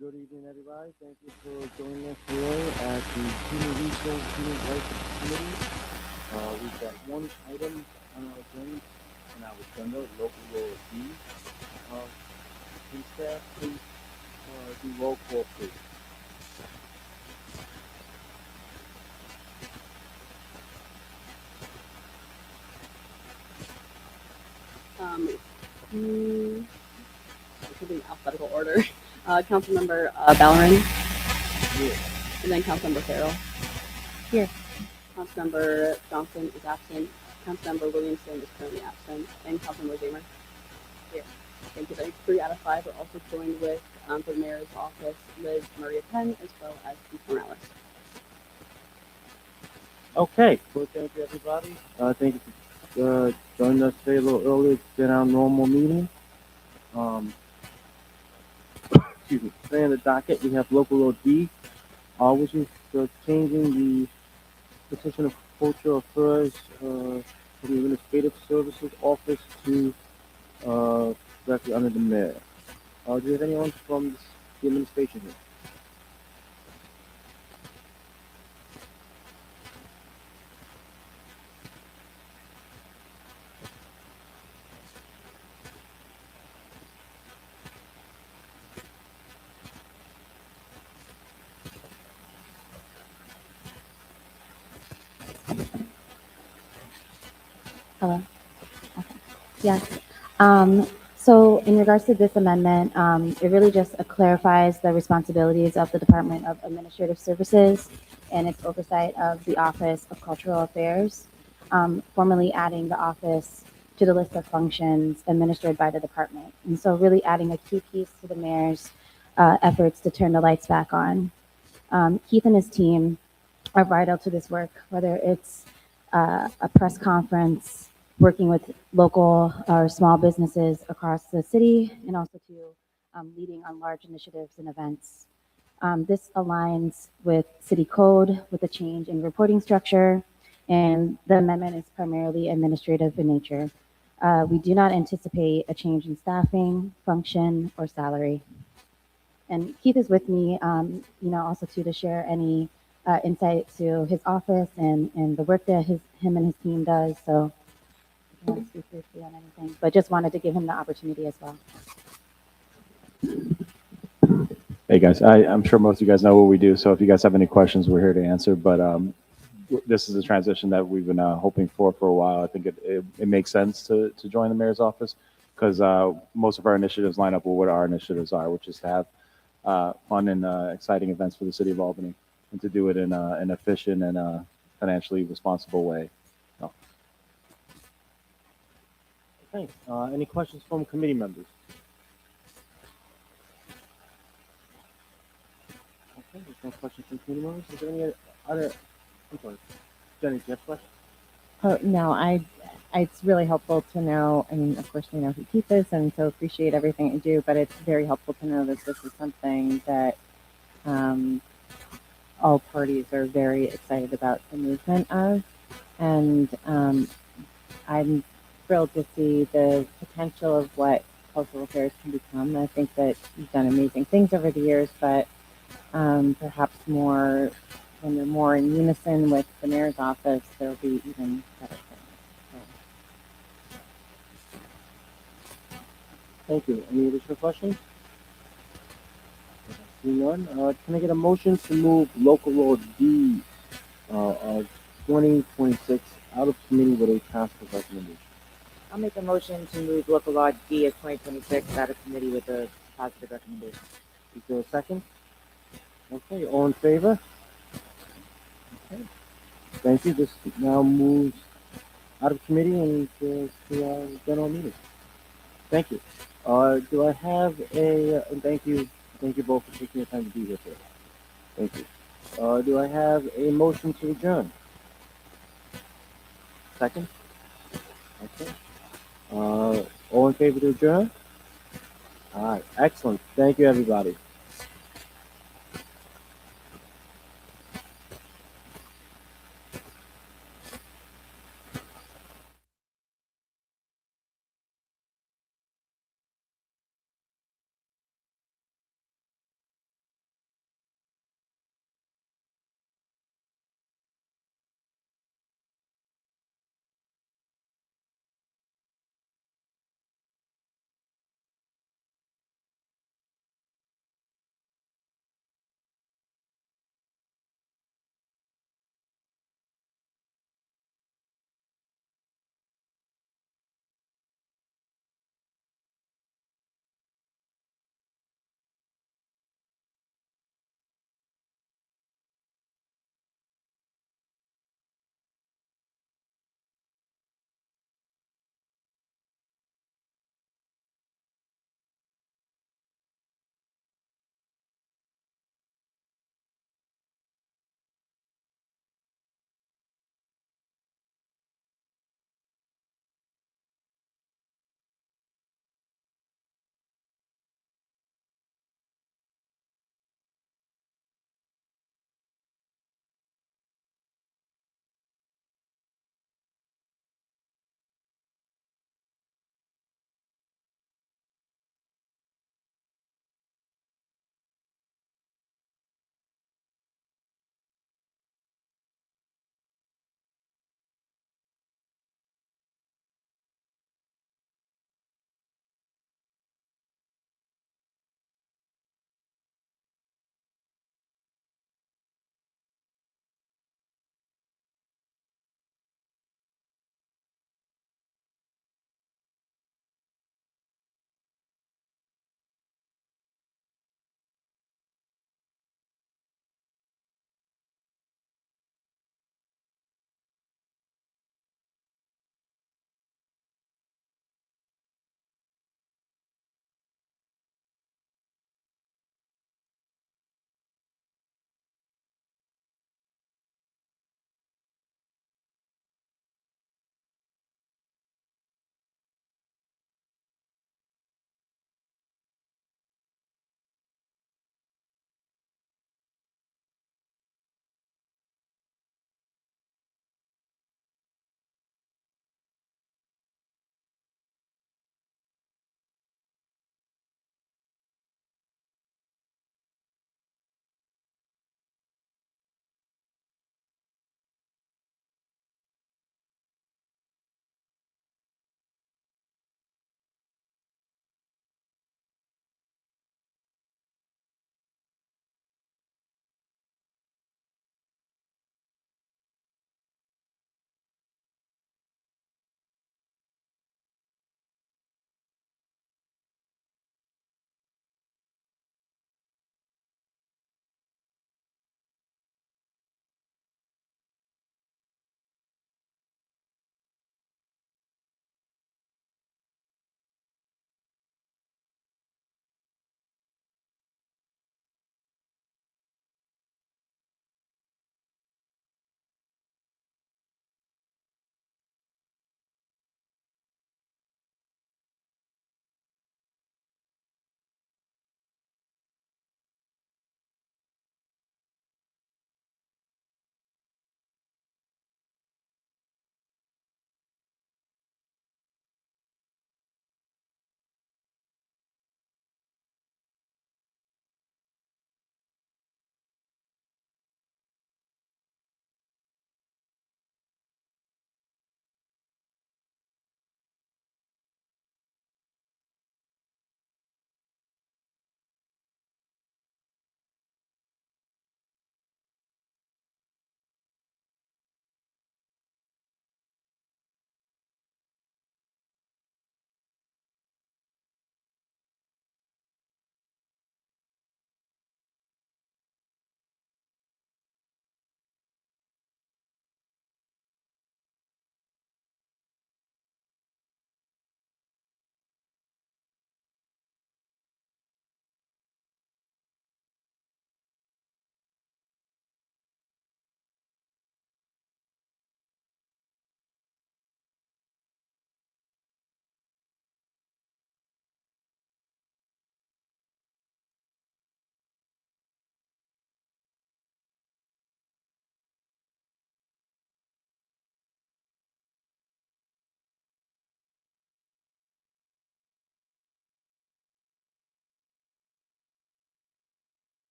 Good evening, everybody. Thank you for joining us today at the Human Resource Human Rights Committee. We've got one item on our agenda, local law D. Uh, can staff please do roll call, please? Um, it could be in alphabetical order. Councilmember Ballerin, Here. and then Councilmember Farrell. Here. Councilmember Johnson is absent. Councilmember Williamson is currently absent, and Councilmember Zamer. Here. Thank you. 3 out of 5 are also joined with for the mayor's office, Liz Maria Penn, as well as Keith Morales. Okay. Well, thank you, everybody. Thank you for joining us today a little earlier than our normal meeting. Excuse me. Today on the docket, we have local law D, which is changing the petition of cultural affairs from the administrative services office to directly under the mayor. Do you have anyone from the administration here? Hello. Okay. Yes. So in regards to this amendment, it really just clarifies the responsibilities of the Department of Administrative Services and its oversight of the Office of Cultural Affairs, formally adding the office to the list of functions administered by the department. And so really adding a key piece to the mayor's efforts to turn the lights back on. Keith and his team are vital to this work, whether it's a press conference, working with local or small businesses across the city, and also to leading on large initiatives and events. This aligns with city code with a change in reporting structure, and the amendment is primarily administrative in nature. We do not anticipate a change in staffing, function, or salary. And Keith is with me, also to share any insight to his office and the work that him and his team does. So if you want to speak briefly on anything, but just wanted to give him the opportunity as well. Hey guys, I'm sure most of you guys know what we do, so if you guys have any questions, we're here to answer. But this is a transition that we've been hoping for a while. I think it makes sense to join the mayor's office because most of our initiatives line up with what our initiatives are, which is to have fun and exciting events for the city of Albany and to do it in an efficient and financially responsible way. So, Thanks. Any questions from committee members? Okay, there's no questions from committee members. Is there any other? I'm sorry. Jenny, do you have a question? No, it's really helpful to know. I mean, of course, we know who Keith is, and so appreciate everything you do. But it's very helpful to know that this is something that all parties are very excited about the movement of, and I'm thrilled to see the potential of what cultural affairs can become. I think that you've done amazing things over the years, but perhaps more when you're more in unison with the mayor's office, there'll be even better things. Thank you. Any additional questions? Seeing none, can I get a motion to move local law D of 2026 out of committee with a positive recommendation? I'll make a motion to move local law D of 2026 out of committee with a positive recommendation. Is there a second? Okay, all in favor? Okay. Thank you. This now moves out of committee and to our general meeting. Thank you. Do I have and thank you both for taking the time to be here today. Thank you. Do I have a motion to adjourn? Second? Okay. All in favor to adjourn? All right, excellent. Thank you, everybody.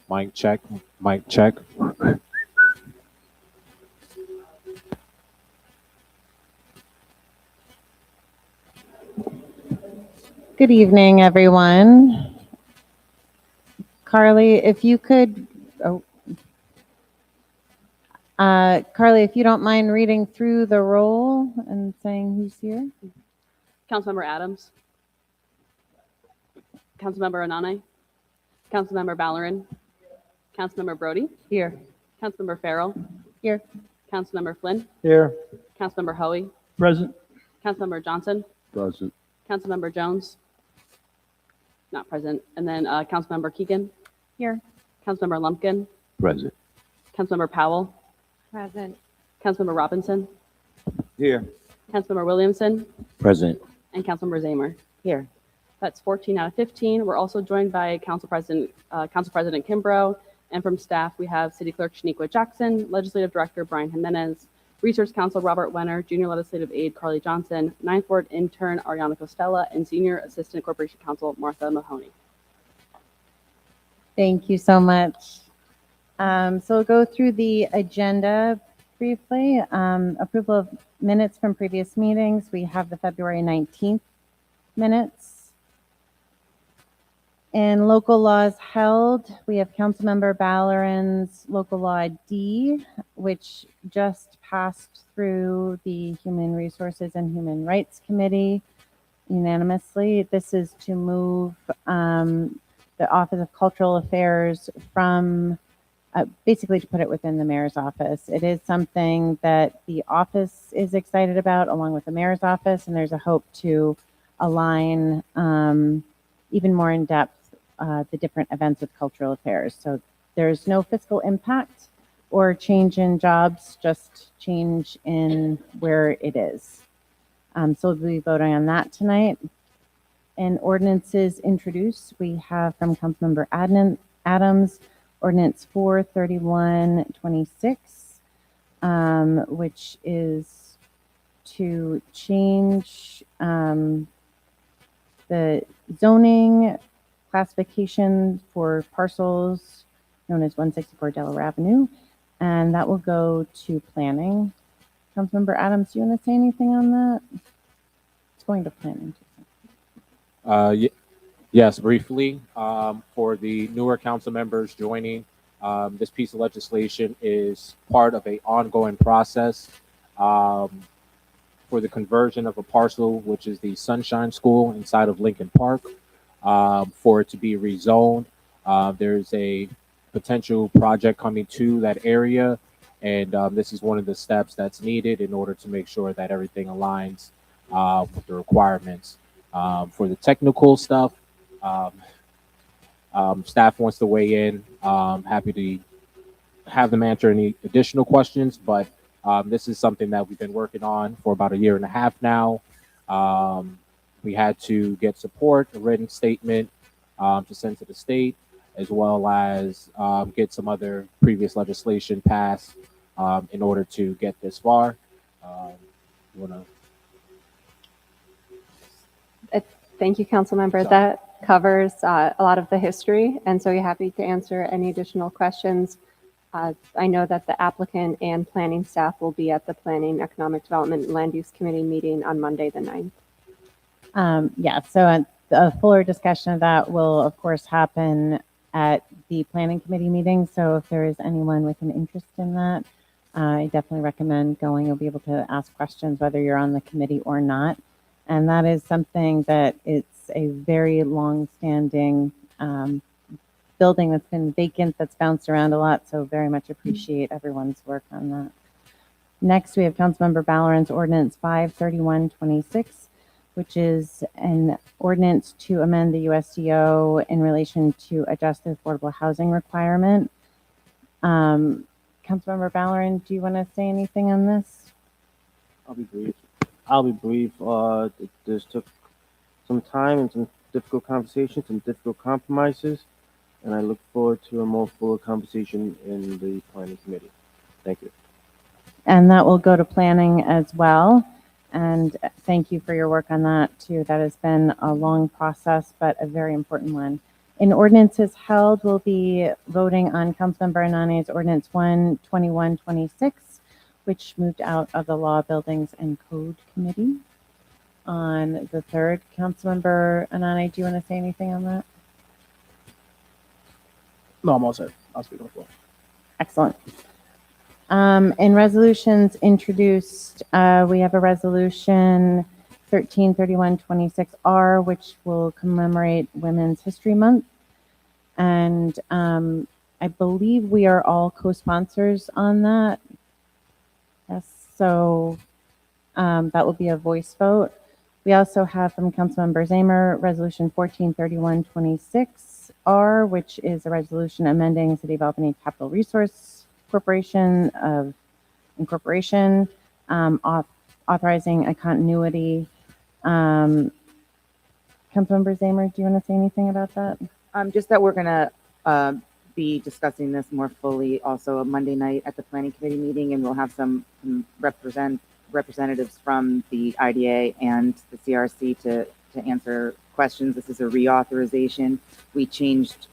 Mic check. Mic check. Good evening, everyone. Carly, if you could, Carly, if you don't mind reading through the roll and saying who's here. Councilmember Adams. Councilmember Anane. Councilmember Ballerin. Councilmember Brody. Here. Councilmember Farrell. Here. Councilmember Flynn. Here. Councilmember Hoey. Present. Councilmember Johnson. Present. Councilmember Jones. Not present. And then Councilmember Keegan. Here. Councilmember Lumpkin. Present. Councilmember Powell. Present. Councilmember Robinson. Here. Councilmember Williamson. Present. And Councilmember Zamer. Here. That's 14 out of 15. We're also joined by Council President Kimbrough, and from staff we have City Clerk Shaniqua Jackson, Legislative Director Brian Jimenez, Research Counsel Robert Wenner, Junior Legislative Aide Carly Johnson, Ninth Ward Intern Ariana Costella, and Senior Assistant Corporation Counsel Martha Mahoney. Thank you so much. So we'll go through the agenda briefly. Approval of minutes from previous meetings. We have the February 19th minutes. In local laws held, we have Councilmember Ballerin's local law D, which just passed through the Human Resources and Human Rights Committee unanimously. This is to move the Office of Cultural Affairs from basically to put it within the mayor's office. It is something that the office is excited about along with the mayor's office, and there's a hope to align even more in depth the different events with cultural affairs. So there's no fiscal impact or change in jobs, just change in where it is. So we'll be voting on that tonight. And ordinances introduced, we have from Councilmember Adams, Ordinance 43126, which is to change the zoning classification for parcels known as 164 Delaware Avenue, and that will go to planning. Councilmember Adams, do you want to say anything on that? It's going to planning. Yes, briefly, for the newer council members joining, this piece of legislation is part of an ongoing process for the conversion of a parcel, which is the Sunshine School inside of Lincoln Park, for it to be rezoned. There's a potential project coming to that area, and this is one of the steps that's needed in order to make sure that everything aligns with the requirements. For the technical stuff, staff wants to weigh in. Happy to have them answer any additional questions, but this is something that we've been working on for about 1.5 years now. We had to get support, a written statement to send to the state, as well as get some other previous legislation passed in order to get this far. Thank you, Councilmember. That covers a lot of the history, and so we're happy to answer any additional questions. I know that the applicant and planning staff will be at the Planning, Economic Development, and Land Use Committee meeting on Monday the 9th. Yeah, so a fuller discussion of that will, of course, happen at the Planning Committee meeting. So if there is anyone with an interest in that, I definitely recommend going. You'll be able to ask questions whether you're on the committee or not. And that is something that it's a very long-standing building that's been vacant, that's bounced around a lot. So very much appreciate everyone's work on that. Next, we have Councilmember Ballerin's Ordinance 53126, which is an ordinance to amend the USDO in relation to adjust the affordable housing requirement. Councilmember Ballerin, do you want to say anything on this? I'll be brief. This took some time and some difficult conversations, some difficult compromises, and I look forward to a more fuller conversation in the planning committee. Thank you. And that will go to planning as well. And thank you for your work on that too. That has been a long process, but a very important one. In ordinances held, we'll be voting on Councilmember Anane's Ordinance 12126, which moved out of the Law, Buildings, and Code Committee on the 3rd. Councilmember Anane, do you want to say anything on that? No, I'm all set. I'll speak on the floor. Excellent. In resolutions introduced, we have a resolution 133126R, which will commemorate Women's History Month. And I believe we are all co-sponsors on that. Yes, so that will be a voice vote. We also have from Councilmember Zamer, Resolution 143126R, which is a resolution amending City of Albany Capital Resource Corporation of Incorporation, authorizing a continuity. Councilmember Zamer, do you want to say anything about that? Just that we're gonna be discussing this more fully also Monday night at the planning committee meeting, and we'll have some representatives from the IDA and the CRC to answer questions. This is a reauthorization. We changed,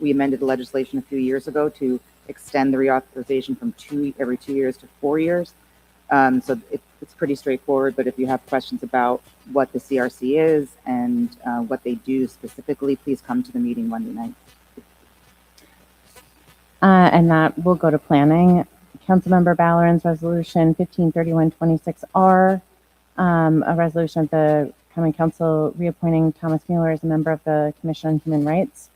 we amended the legislation a few years ago to extend the reauthorization from every 2 years to 4 years. So it's pretty straightforward, but if you have questions about what the CRC is and what they do specifically, please come to the meeting Monday night. And that will go to planning. Councilmember Ballerin's resolution 153126R, a resolution of the Common Council reappointing Thomas Mueller as a member of the Commission on Human Rights.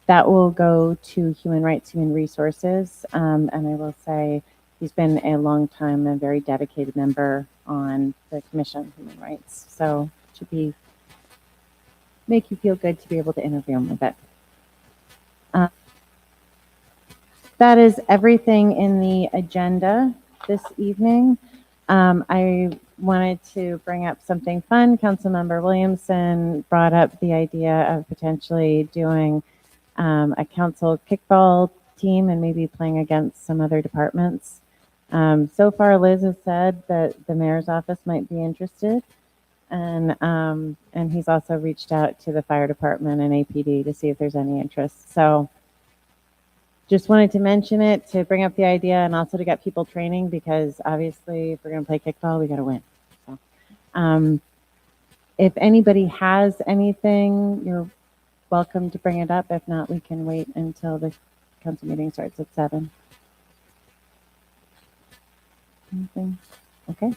That will go to Human Rights, Human Resources. And I will say he's been a long time and very dedicated member on the Commission on Human Rights. So it should make you feel good to be able to interview him with it. That is everything in the agenda this evening. I wanted to bring up something fun. Councilmember Williamson brought up the idea of potentially doing a council kickball team and maybe playing against some other departments. So far, Liz has said that the mayor's office might be interested, and he's also reached out to the fire department and APD to see if there's any interest. So just wanted to mention it to bring up the idea and also to get people training, because obviously if we're going to play kickball, we got to win. So, if anybody has anything, you're welcome to bring it up. If not, we can wait until the council meeting starts at 7. Anything? Okay.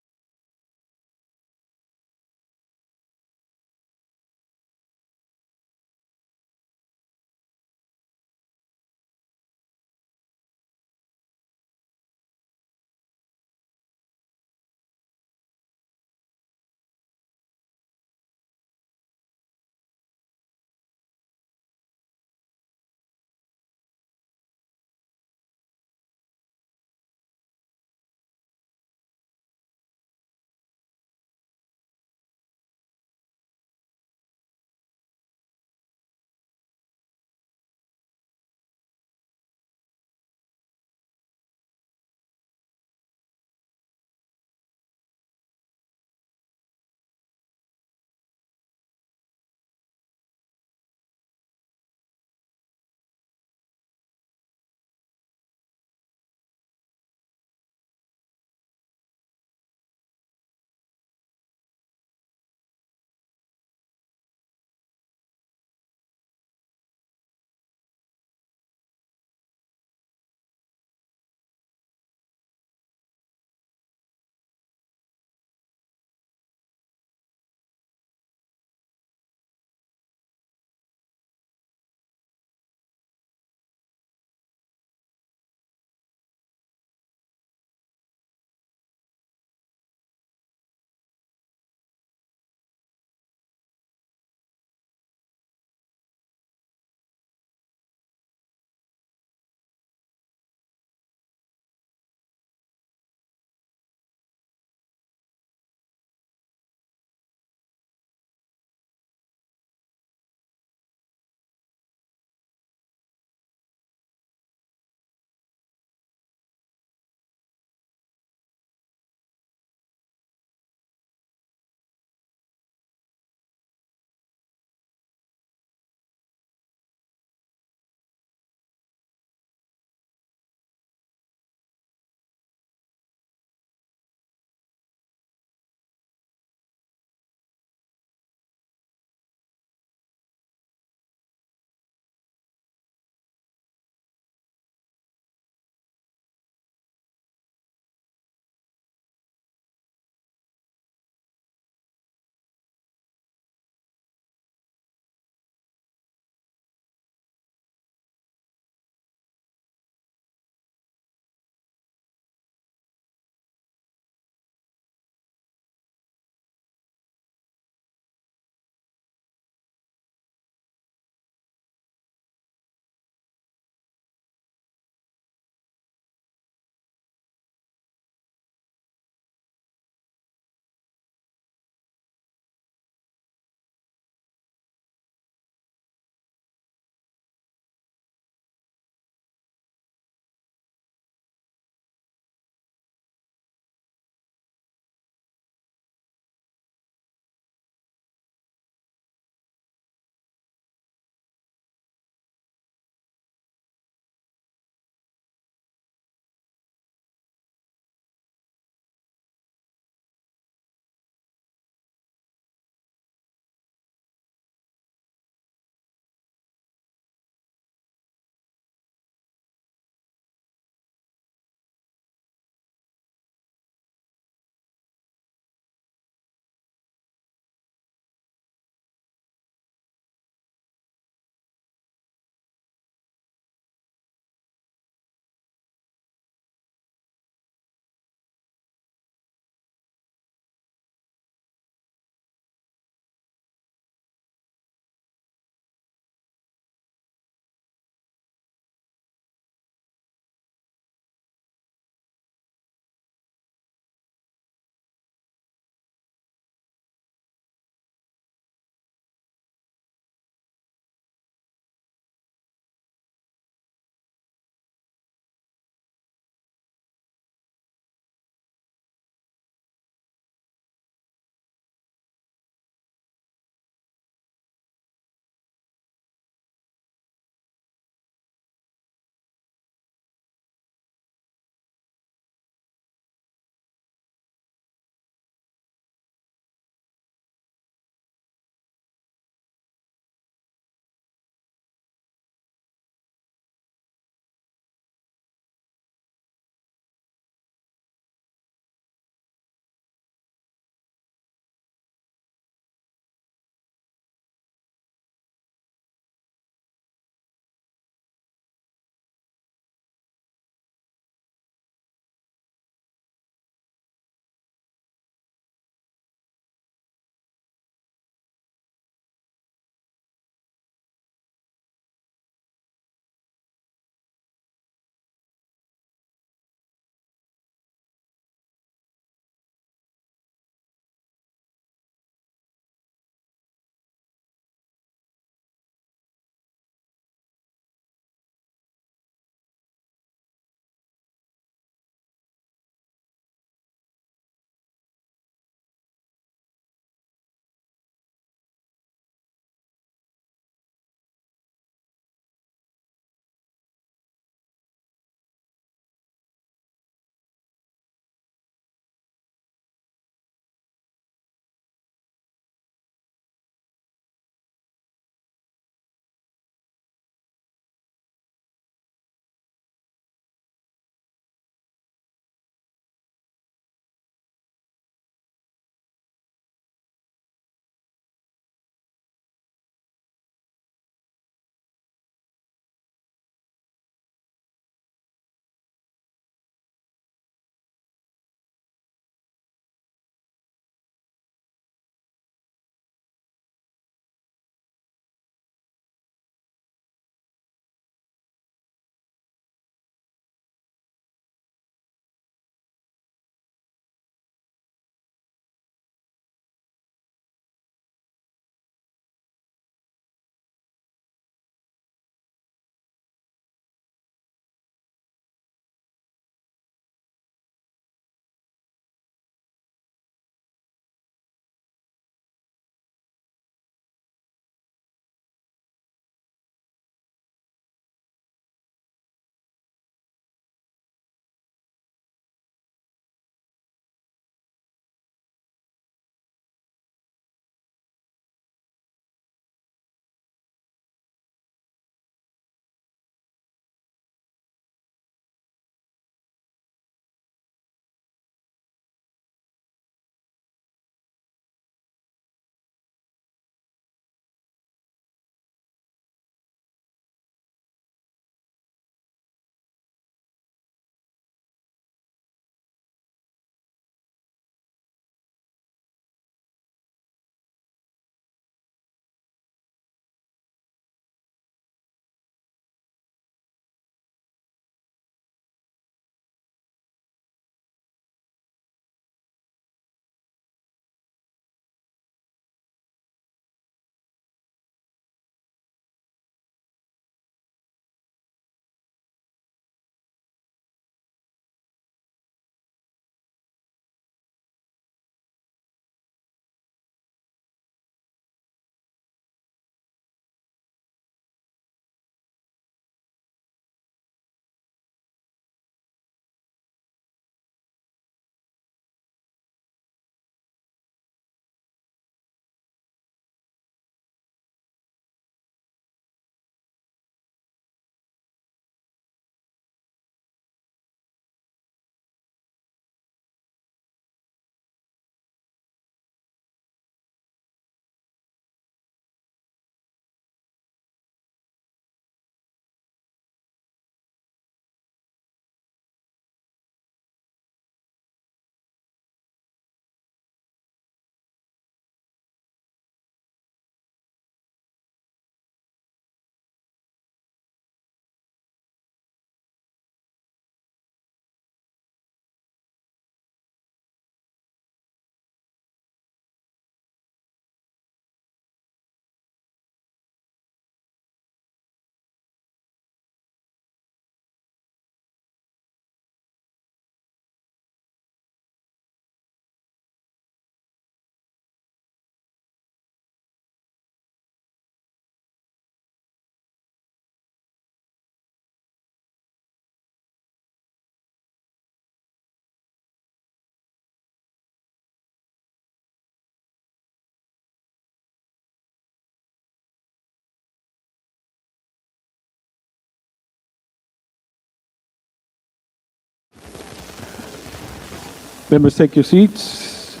Members, take your seats.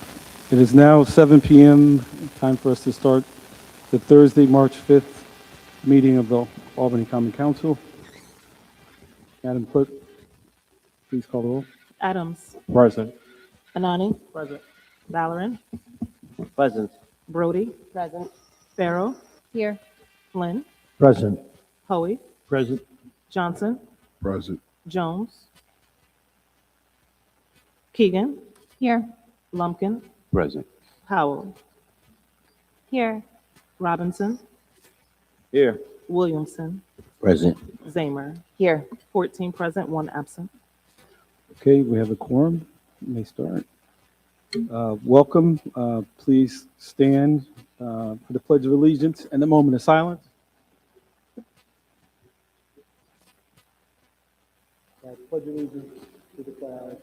It is now 7 p.m. Time for us to start the Thursday, March 5th meeting of the Albany Common Council. Madam Clerk, please call the roll. Adams, Present. Anani. Present. Valoran, Present. Brody, Present. Farrell, Here. Flynn, Present. Hoey, Present. Johnson, Present. Jones, Keegan, Here. Lumpkin, Present. Howell, Here. Robinson, Here. Williamson, Present. Zamer. Here. 14 present, 1 absent. Okay, we have a quorum. You may start. Welcome. Please stand for the Pledge of Allegiance and the moment of silence. I pledge allegiance to the flag of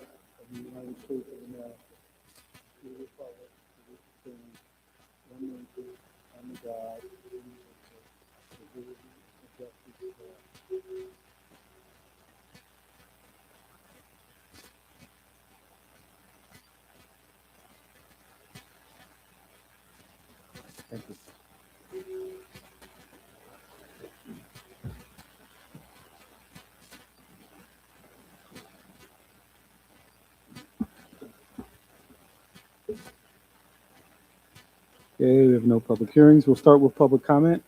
the United States of America, to the republic for which it stands, one nation, under God, indivisible, with liberty and justice for all. Thank you. Okay, we have no public hearings. We'll start with public comment.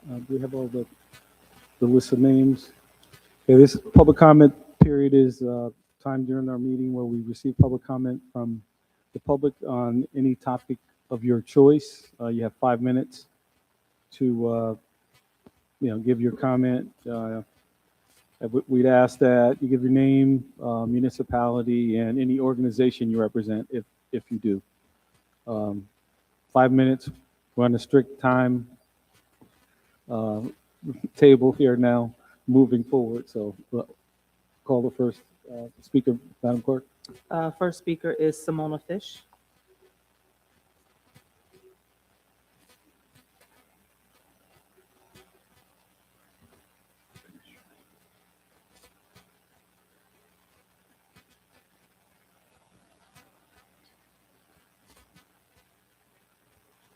Do we have all the list of names? Okay, this public comment period is time during our meeting where we receive public comment from the public on any topic of your choice. You have 5 minutes to give your comment. We'd ask that you give your name, municipality, and any organization you represent if you do. 5 minutes. We're on a strict time table here now, moving forward. So call the first speaker, Madam Clerk. First speaker is Simona Fish.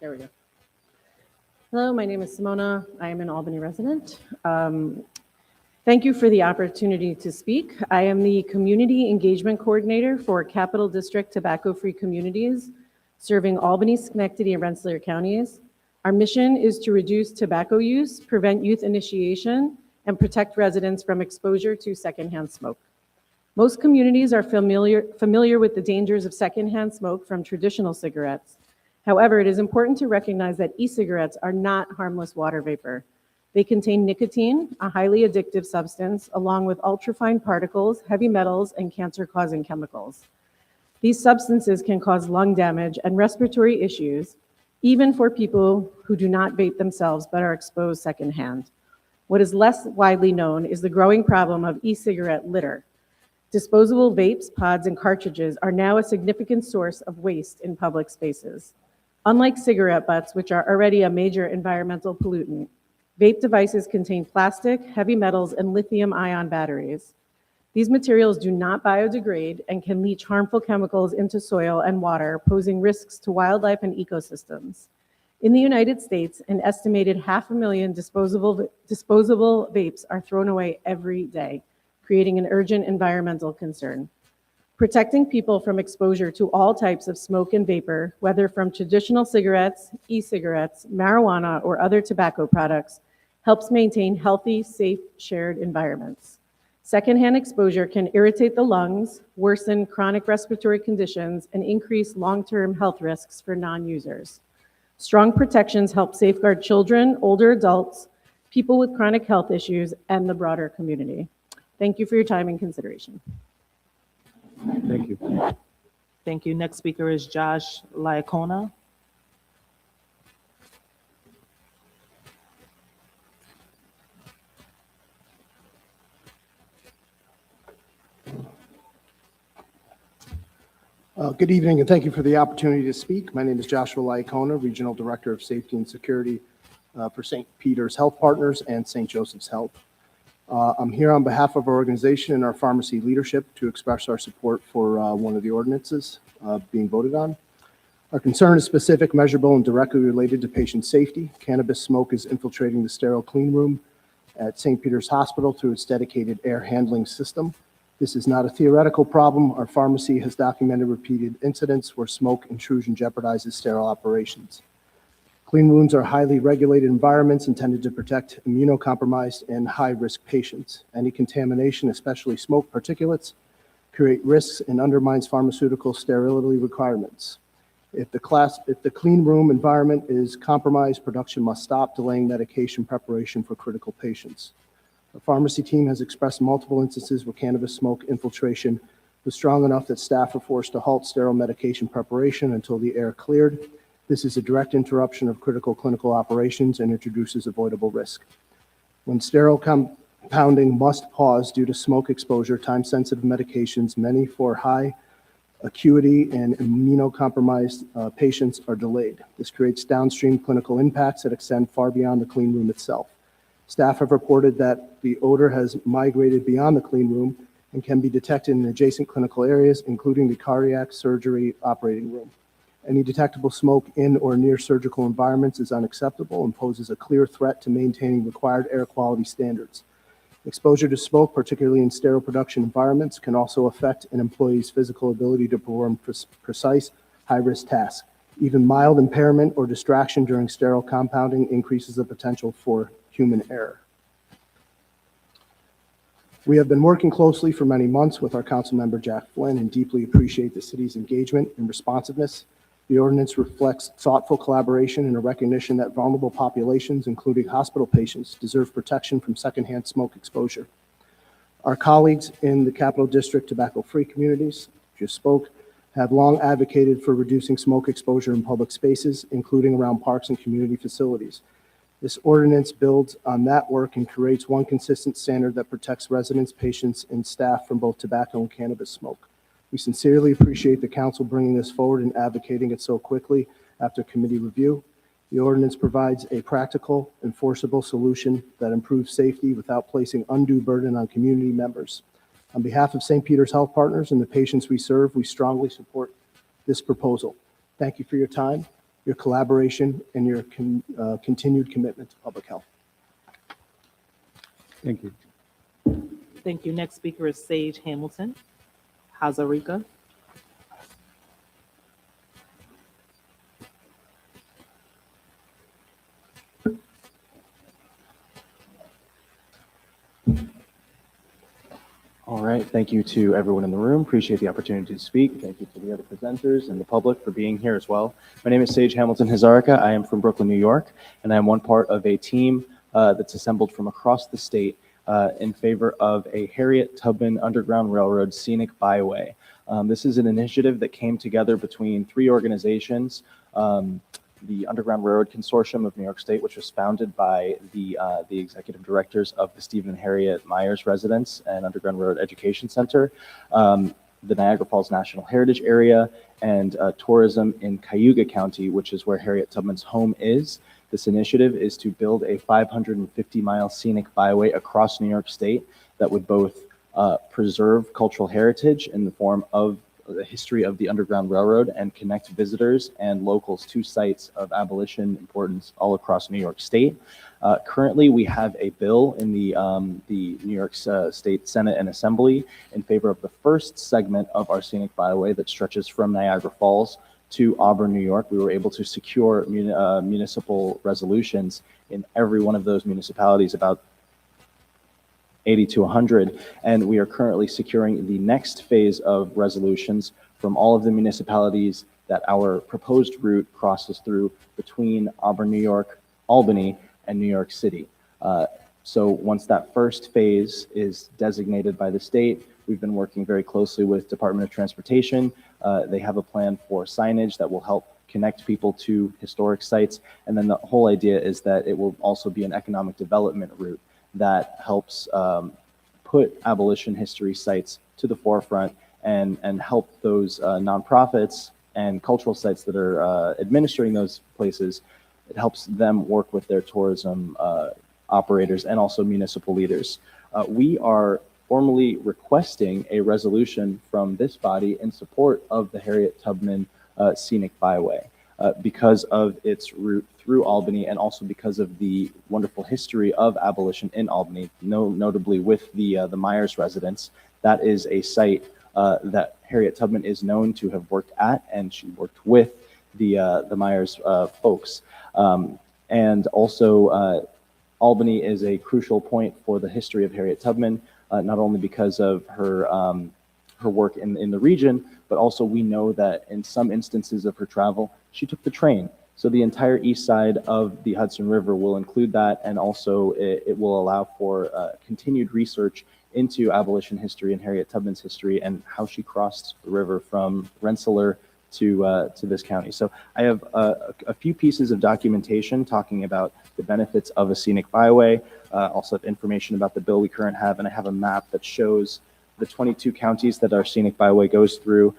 There we go. Hello, my name is Simona. I am an Albany resident. Thank you for the opportunity to speak. I am the Community Engagement Coordinator for Capital District Tobacco-Free Communities, serving Albany, Schenectady, and Rensselaer counties. Our mission is to reduce tobacco use, prevent youth initiation, and protect residents from exposure to secondhand smoke. Most communities are familiar with the dangers of secondhand smoke from traditional cigarettes. However, it is important to recognize that e-cigarettes are not harmless water vapor. They contain nicotine, a highly addictive substance, along with ultrafine particles, heavy metals, and cancer-causing chemicals. These substances can cause lung damage and respiratory issues, even for people who do not vape themselves but are exposed secondhand. What is less widely known is the growing problem of e-cigarette litter. Disposable vapes, pods, and cartridges are now a significant source of waste in public spaces. Unlike cigarette butts, which are already a major environmental pollutant, vape devices contain plastic, heavy metals, and lithium-ion batteries. These materials do not biodegrade and can leach harmful chemicals into soil and water, posing risks to wildlife and ecosystems. In the United States, an estimated 500,000 disposable vapes are thrown away every day, creating an urgent environmental concern. Protecting people from exposure to all types of smoke and vapor, whether from traditional cigarettes, e-cigarettes, marijuana, or other tobacco products, helps maintain healthy, safe, shared environments. Secondhand exposure can irritate the lungs, worsen chronic respiratory conditions, and increase long-term health risks for non-users. Strong protections help safeguard children, older adults, people with chronic health issues, and the broader community. Thank you for your time and consideration. Thank you. Thank you. Next speaker is Josh Lyacona. Good evening, and thank you for the opportunity to speak. My name is Joshua Lyacona, Regional Director of Safety and Security for St. Peter's Health Partners and St. Joseph's Health. I'm here on behalf of our organization and our pharmacy leadership to express our support for one of the ordinances being voted on. Our concern is specific, measurable, and directly related to patient safety. Cannabis smoke is infiltrating the sterile clean room at St. Peter's Hospital through its dedicated air handling system. This is not a theoretical problem. Our pharmacy has documented repeated incidents where smoke intrusion jeopardizes sterile operations. Clean rooms are highly regulated environments intended to protect immunocompromised and high-risk patients. Any contamination, especially smoke particulates, create risks and undermines pharmaceutical sterility requirements. If the clean room environment is compromised, production must stop, delaying medication preparation for critical patients. The pharmacy team has expressed multiple instances where cannabis smoke infiltration was strong enough that staff were forced to halt sterile medication preparation until the air cleared. This is a direct interruption of critical clinical operations and introduces avoidable risk. When sterile compounding must pause due to smoke exposure, time-sensitive medications, many for high acuity and immunocompromised patients, are delayed. This creates downstream clinical impacts that extend far beyond the clean room itself. Staff have reported that the odor has migrated beyond the clean room and can be detected in adjacent clinical areas, including the cardiac surgery operating room. Any detectable smoke in or near surgical environments is unacceptable and poses a clear threat to maintaining required air quality standards. Exposure to smoke, particularly in sterile production environments, can also affect an employee's physical ability to perform precise, high-risk tasks. Even mild impairment or distraction during sterile compounding increases the potential for human error. We have been working closely for many months with our Councilmember Jack Flynn and deeply appreciate the city's engagement and responsiveness. The ordinance reflects thoughtful collaboration and a recognition that vulnerable populations, including hospital patients, deserve protection from secondhand smoke exposure. Our colleagues in the Capital District tobacco-free communities, just spoke, have long advocated for reducing smoke exposure in public spaces, including around parks and community facilities. This ordinance builds on that work and creates one consistent standard that protects residents, patients, and staff from both tobacco and cannabis smoke. We sincerely appreciate the council bringing this forward and advocating it so quickly after committee review. The ordinance provides a practical, enforceable solution that improves safety without placing undue burden on community members. On behalf of St. Peter's Health Partners and the patients we serve, we strongly support this proposal. Thank you for your time, your collaboration, and your continued commitment to public health. Thank you. Thank you. Next speaker is Sage Hamilton, Hazarika. All right, thank you to everyone in the room. Appreciate the opportunity to speak. Thank you to the other presenters and the public for being here as well. My name is Sage Hamilton Hazarika. I am from Brooklyn, New York, and I am one part of a team that's assembled from across the state in favor of a Harriet Tubman Underground Railroad Scenic Byway. This is an initiative that came together between three organizations, the Underground Railroad Consortium of New York State, which was founded by the executive directors of the Stephen and Harriet Myers Residence and Underground Railroad Education Center, the Niagara Falls National Heritage Area, and tourism in Cayuga County, which is where Harriet Tubman's home is. This initiative is to build a 550-mile scenic byway across New York State that would both preserve cultural heritage in the form of the history of the Underground Railroad and connect visitors and locals to sites of abolition importance all across New York State. Currently, we have a bill in the New York State Senate and Assembly in favor of the first segment of our scenic byway that stretches from Niagara Falls to Auburn, New York. We were able to secure municipal resolutions in every one of those municipalities, about 80 to 100, and we are currently securing the next phase of resolutions from all of the municipalities that our proposed route crosses through between Auburn, New York, Albany, and New York City. So once that first phase is designated by the state, we've been working very closely with Department of Transportation. They have a plan for signage that will help connect people to historic sites, and then the whole idea is that it will also be an economic development route that helps put abolition history sites to the forefront and help those nonprofits and cultural sites that are administering those places. It helps them work with their tourism operators, and also municipal leaders. We are formally requesting a resolution from this body in support of the Harriet Tubman Scenic Byway because of its route through Albany and also because of the wonderful history of abolition in Albany, notably with the Myers residence. That is a site that Harriet Tubman is known to have worked at, and she worked with the Myers folks. And also, Albany is a crucial point for the history of Harriet Tubman, not only because of her her work in the region, but also we know that in some instances of her travel, she took the train. So the entire east side of the Hudson River will include that, and also it will allow for continued research into abolition history and Harriet Tubman's history and how she crossed the river from Rensselaer to this county. So I have a few pieces of documentation talking about the benefits of a scenic byway, also have information about the bill we currently have, and I have a map that shows the 22 counties that our scenic byway goes through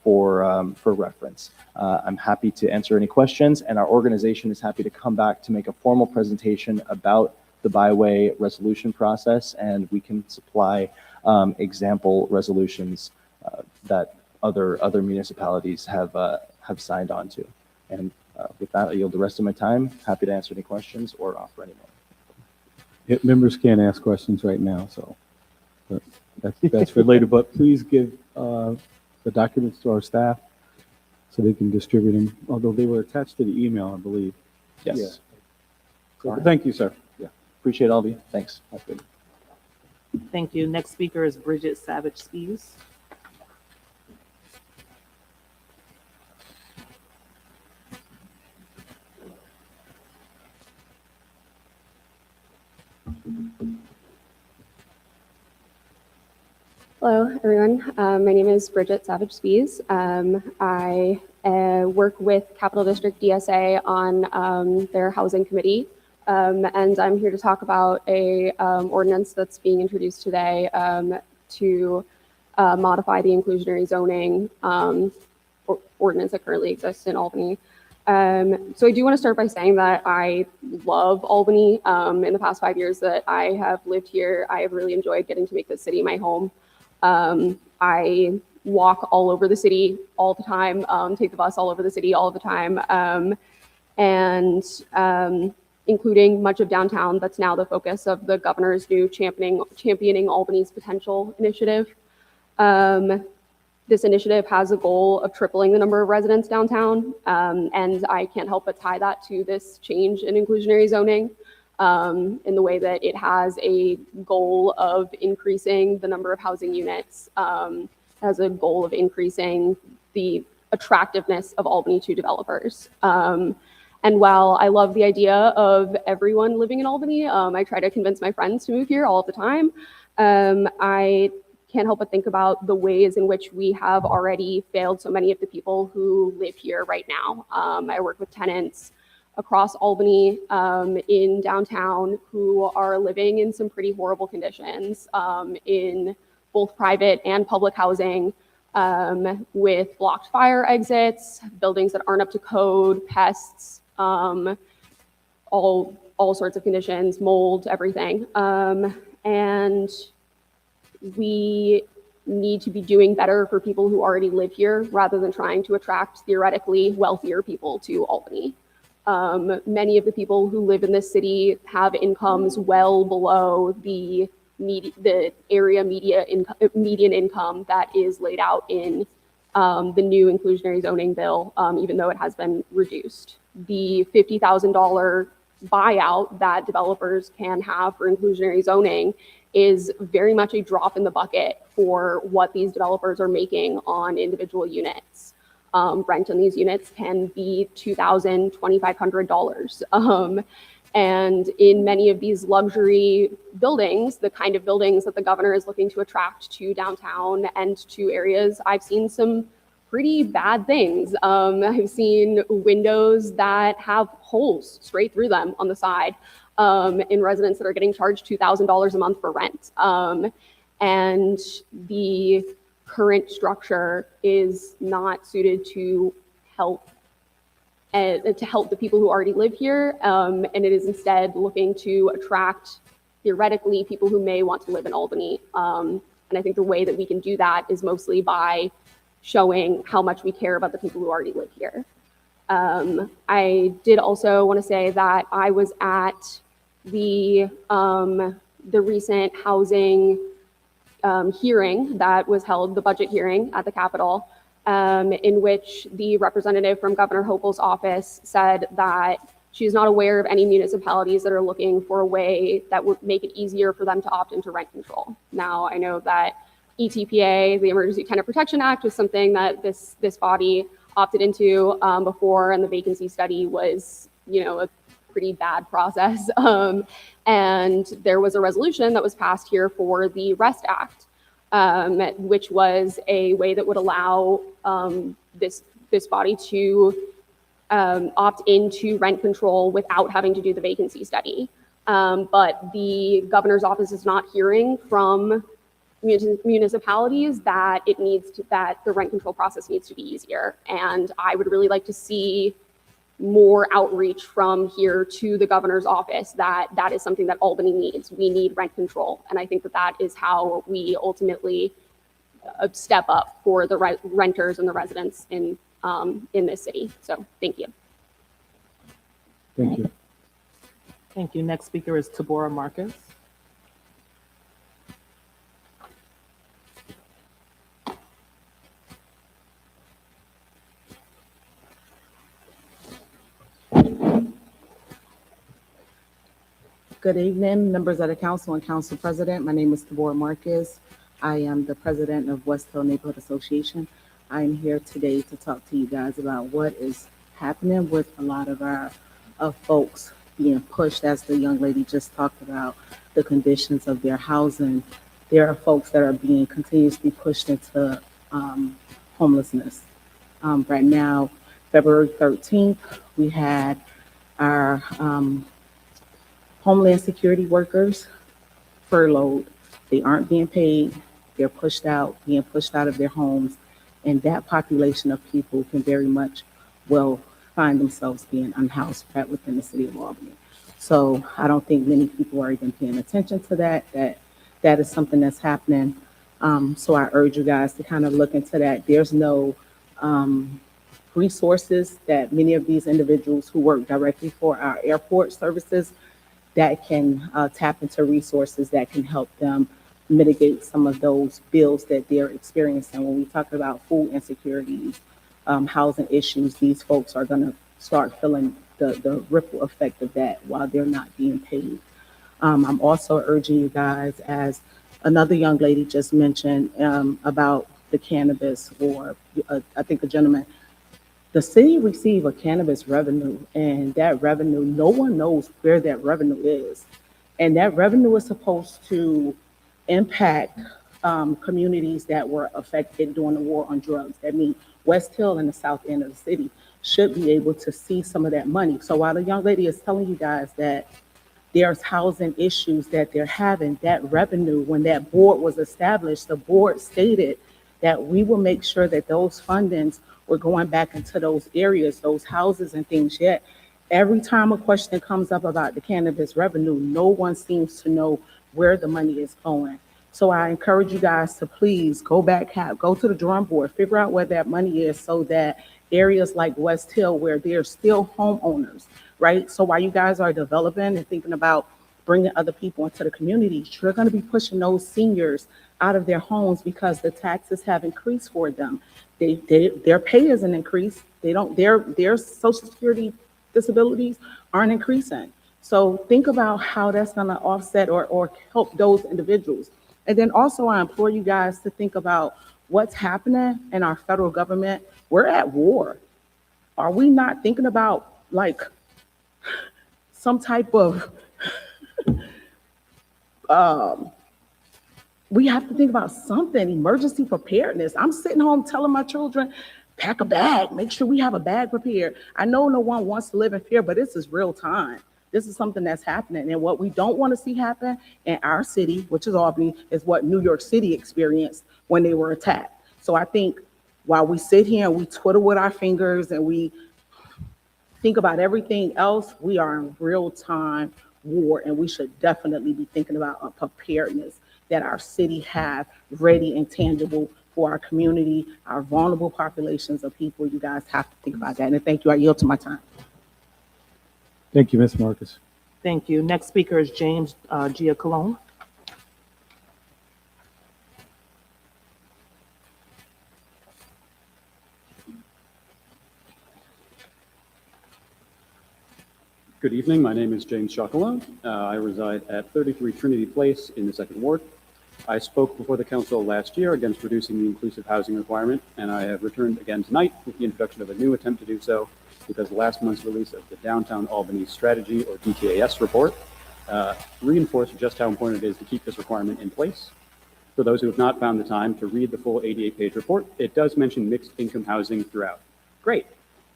for reference. I'm happy to answer any questions, and our organization is happy to come back to make a formal presentation about the byway resolution process, and we can supply example resolutions that other municipalities have signed on to. And with that, I yield the rest of my time. Happy to answer any questions or offer any more. Members can't ask questions right now, so that's for later. But please give the documents to our staff so they can distribute them. Although they were attached to the email, I believe. Yes. Yeah. So, thank you, sir. Yeah. Appreciate all of you. Thanks. That's good. Thank you. Next speaker is Bridget Savage-Spees. Hello, everyone. My name is Bridget Savage-Spees. I work with Capital District DSA on their housing committee, and I'm here to talk about a ordinance that's being introduced today to modify the inclusionary zoning ordinance that currently exists in Albany. So I do want to start by saying that I love Albany. In the past 5 years that I have lived here, I have really enjoyed getting to make this city my home. I walk all over the city all the time, take the bus all over the city all the time, and including much of downtown. That's now the focus of the governor's new championing Albany's potential initiative. This initiative has a goal of tripling the number of residents downtown, and I can't help but tie that to this change in inclusionary zoning. In the way that it has a goal of increasing the number of housing units, has a goal of increasing the attractiveness of Albany to developers. And while I love the idea of everyone living in Albany, I try to convince my friends to move here all the time. I can't help but think about the ways in which we have already failed so many of the people who live here right now. I work with tenants across Albany in downtown who are living in some pretty horrible conditions in both private and public housing with blocked fire exits, buildings that aren't up to code, pests, all sorts of conditions, mold, everything. And we need to be doing better for people who already live here rather than trying to attract theoretically wealthier people to Albany. Many of the people who live in this city have incomes well below the area median income that is laid out in the new inclusionary zoning bill, even though it has been reduced. The $50,000 buyout that developers can have for inclusionary zoning is very much a drop in the bucket for what these developers are making on individual units. Rent on these units can be $2,000, $2,500. And in many of these luxury buildings, the kind of buildings that the governor is looking to attract to downtown and to areas, I've seen some pretty bad things. I've seen windows that have holes straight through them on the side in residents that are getting charged $2,000 a month for rent. And the current structure is not suited to help and to help the people who already live here, and it is instead looking to attract, theoretically, people who may want to live in Albany. And I think the way that we can do that is mostly by showing how much we care about the people who already live here. I did also want to say that I was at the recent housing hearing that was held, the budget hearing at the Capitol, in which the representative from Governor Hochul's office said that she's not aware of any municipalities that are looking for a way that would make it easier for them to opt into rent control. Now, I know that ETPA, the Emergency Tenant Protection Act, was something that this body opted into before, and the vacancy study was, a pretty bad process. And there was a resolution that was passed here for the REST Act, which was a way that would allow this body to opt into rent control without having to do the vacancy study. But the governor's office is not hearing from municipalities that that the rent control process needs to be easier. And I would really like to see more outreach from here to the governor's office that is something that Albany needs. We need rent control. And I think that is how we ultimately step up for the renters and the residents in this city. So thank you. Thank you. Thank you. Next speaker is Tabora Marcus. Good evening, members of the council and council president. My name is Tabora Marcus. I am the president of West Hill Neighborhood Association. I am here today to talk to you guys about what is happening with a lot of our folks being pushed, as the young lady just talked about, the conditions of their housing. There are folks that are being continuously pushed into homelessness. Right now, February 13th, we had our Homeland Security workers furloughed. They aren't being paid. They're being pushed out of their homes. And that population of people can very much well find themselves being unhoused right within the city of Albany. So I don't think many people are even paying attention to that is something that's happening. So I urge you guys to kind of look into that. There's no resources that many of these individuals who work directly for our airport services that can tap into resources that can help them mitigate some of those bills that they're experiencing. When we talk about food insecurities, housing issues, these folks are going to start feeling the ripple effect of that while they're not being paid. I'm also urging you guys, as another young lady just mentioned about the cannabis, or I think a gentleman, the city receives a cannabis revenue, and that revenue, no one knows where that revenue is. And that revenue is supposed to impact communities that were affected during the war on drugs. That means West Hill and the south end of the city should be able to see some of that money. So while the young lady is telling you guys that there's housing issues that they're having, that revenue, when that board was established, the board stated that we will make sure that those fundings were going back into those areas, those houses and things. Yet every time a question comes up about the cannabis revenue, no one seems to know where the money is going. So I encourage you guys to please go back, go to the drawing board, figure out where that money is, so that areas like West Hill, where there's still homeowners, right? So while you guys are developing and thinking about bringing other people into the community, you're going to be pushing those seniors out of their homes because the taxes have increased for them. Their pay isn't increased. Their Social Security disabilities aren't increasing. So think about how that's going to offset or help those individuals. And then also I implore you guys to think about what's happening in our federal government. We're at war. Are we not thinking about like some type of, we have to think about something, emergency preparedness. I'm sitting home telling my children, pack a bag, make sure we have a bag prepared. I know no one wants to live in fear, but this is real time. This is something that's happening. And what we don't want to see happen in our city, which is Albany, is what New York City experienced when they were attacked. So I think while we sit here and we twiddle with our fingers and we think about everything else, we are in real-time war, and we should definitely be thinking about a preparedness that our city have ready and tangible for our community, our vulnerable populations of people. You guys have to think about that. And thank you. I yield to my time. Thank you, Ms. Marcus. Thank you. Next speaker is James Giacolone. Good evening. My name is James Chocolone. I reside at 33 Trinity Place in the Second Ward. I spoke before the council last year against reducing the inclusive housing requirement, and I have returned again tonight with the introduction of a new attempt to do so because last month's release of the Downtown Albany Strategy, or DTAS report, reinforced just how important it is to keep this requirement in place. For those who have not found the time to read the full 88-page report, it does mention mixed income housing throughout. Great.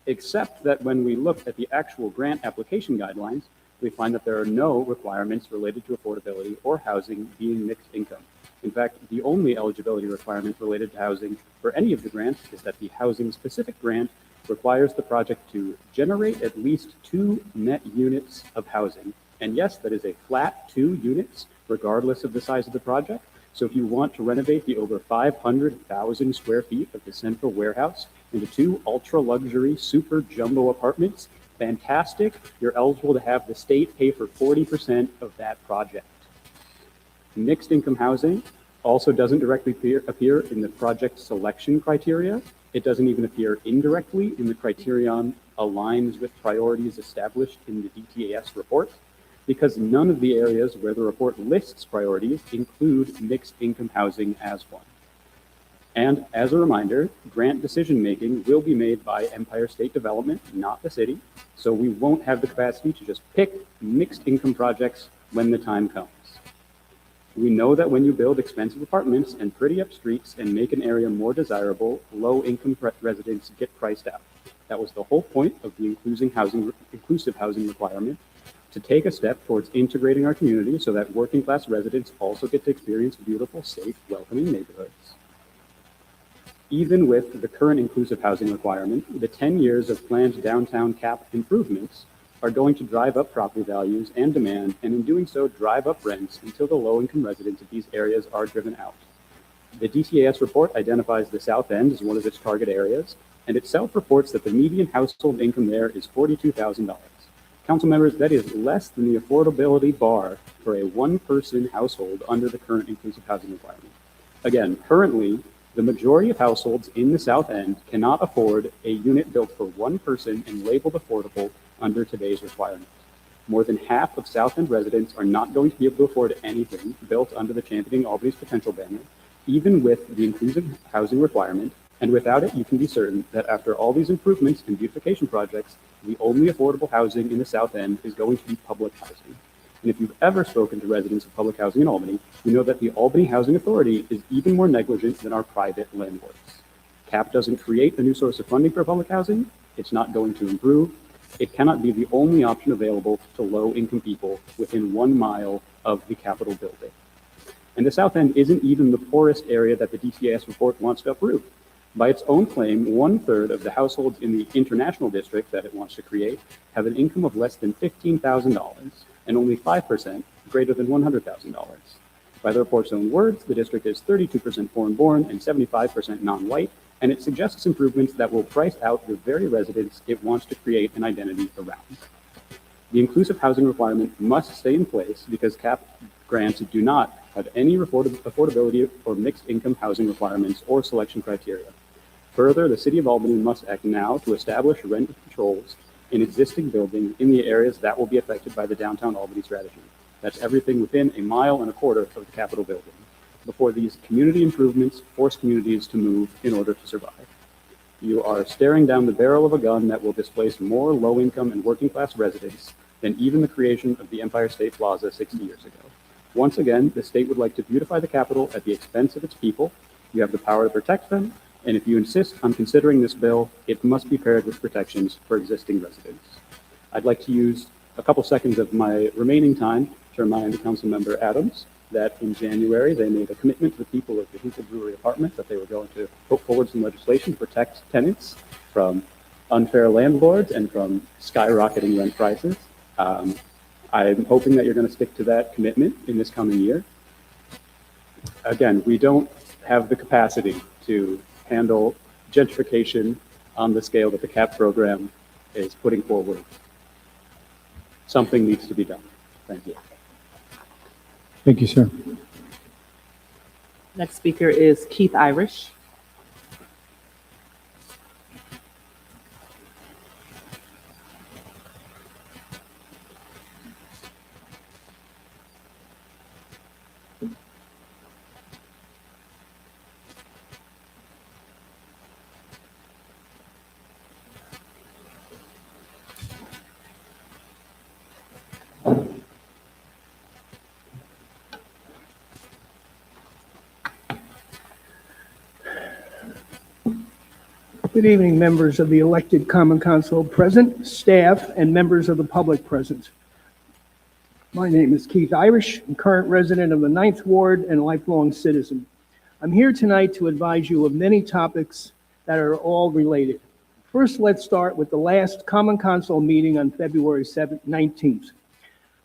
Except that when we look at the actual grant application guidelines, we find that there are no requirements related to affordability or housing being mixed income. In fact, the only eligibility requirement related to housing for any of the grants is that the housing-specific grant requires the project to generate at least 2 net units of housing. And yes, that is a flat 2 units, regardless of the size of the project. So if you want to renovate the over 500,000 square feet of the central warehouse into 2 ultra-luxury super jumbo apartments, fantastic. You're eligible to have the state pay for 40% of that project. Mixed income housing also doesn't directly appear in the project selection criteria. It doesn't even appear indirectly in the criterion aligns with priorities established in the DTAS report, because none of the areas where the report lists priorities include mixed income housing as one. And as a reminder, grant decision-making will be made by Empire State Development, not the city, so we won't have the capacity to just pick mixed income projects when the time comes. We know that when you build expensive apartments and pretty up streets and make an area more desirable, low-income residents get priced out. That was the whole point of the inclusive housing requirement, to take a step towards integrating our community so that working-class residents also get to experience beautiful, safe, welcoming neighborhoods. Even with the current inclusive housing requirement, the 10 years of planned downtown CAP improvements are going to drive up property values and demand, and in doing so, drive up rents until the low-income residents of these areas are driven out. The DTAS report identifies the South End as one of its target areas, and itself reports that the median household income there is $42,000. Council members, that is less than the affordability bar for a one-person household under the current inclusive housing requirement. Again, currently, the majority of households in the South End cannot afford a unit built for one person and labeled affordable under today's requirement. More than half of South End residents are not going to be able to afford anything built under the Championing Albany's Potential banner, even with the inclusive housing requirement. And without it, you can be certain that after all these improvements and beautification projects, the only affordable housing in the South End is going to be public housing. And if you've ever spoken to residents of public housing in Albany, you know that the Albany Housing Authority is even more negligent than our private landlords. CAP doesn't create a new source of funding for public housing. It's not going to improve. It cannot be the only option available to low-income people within 1 mile of the Capitol building. And the South End isn't even the poorest area that the DTAS report wants to uproot. By its own claim, 1/3 of the households in the international district that it wants to create have an income of less than $15,000, and only 5% greater than $100,000. By the report's own words, the district is 32% foreign-born and 75% non-white, and it suggests improvements that will price out the very residents it wants to create an identity around. The inclusive housing requirement must stay in place because CAP grants do not have any affordability or mixed income housing requirements or selection criteria. Further, the City of Albany must act now to establish rent controls in existing buildings in the areas that will be affected by the Downtown Albany strategy. That's everything within 1.25 miles of the Capitol building, before these community improvements force communities to move in order to survive. You are staring down the barrel of a gun that will displace more low-income and working-class residents than even the creation of the Empire State Plaza 60 years ago. Once again, the state would like to beautify the Capitol at the expense of its people. You have the power to protect them, and if you insist on considering this bill, it must be paired with protections for existing residents. I'd like to use a couple seconds of my remaining time to remind Councilmember Adams that in January, they made a commitment to the people of the Hinkle Brewery Apartment that they were going to put forward some legislation to protect tenants from unfair landlords and from skyrocketing rent prices. I'm hoping that you're going to stick to that commitment in this coming year. Again, we don't have the capacity to handle gentrification on the scale that the CAP program is putting forward. Something needs to be done. Thank you. Thank you, sir. Next speaker is Keith Irish. Good evening, members of the elected Common Council present, staff, and members of the public present. My name is Keith Irish, I'm current resident of the 9th Ward and lifelong citizen. I'm here tonight to advise you of many topics that are all related. First, let's start with the last Common Council meeting on February 19th.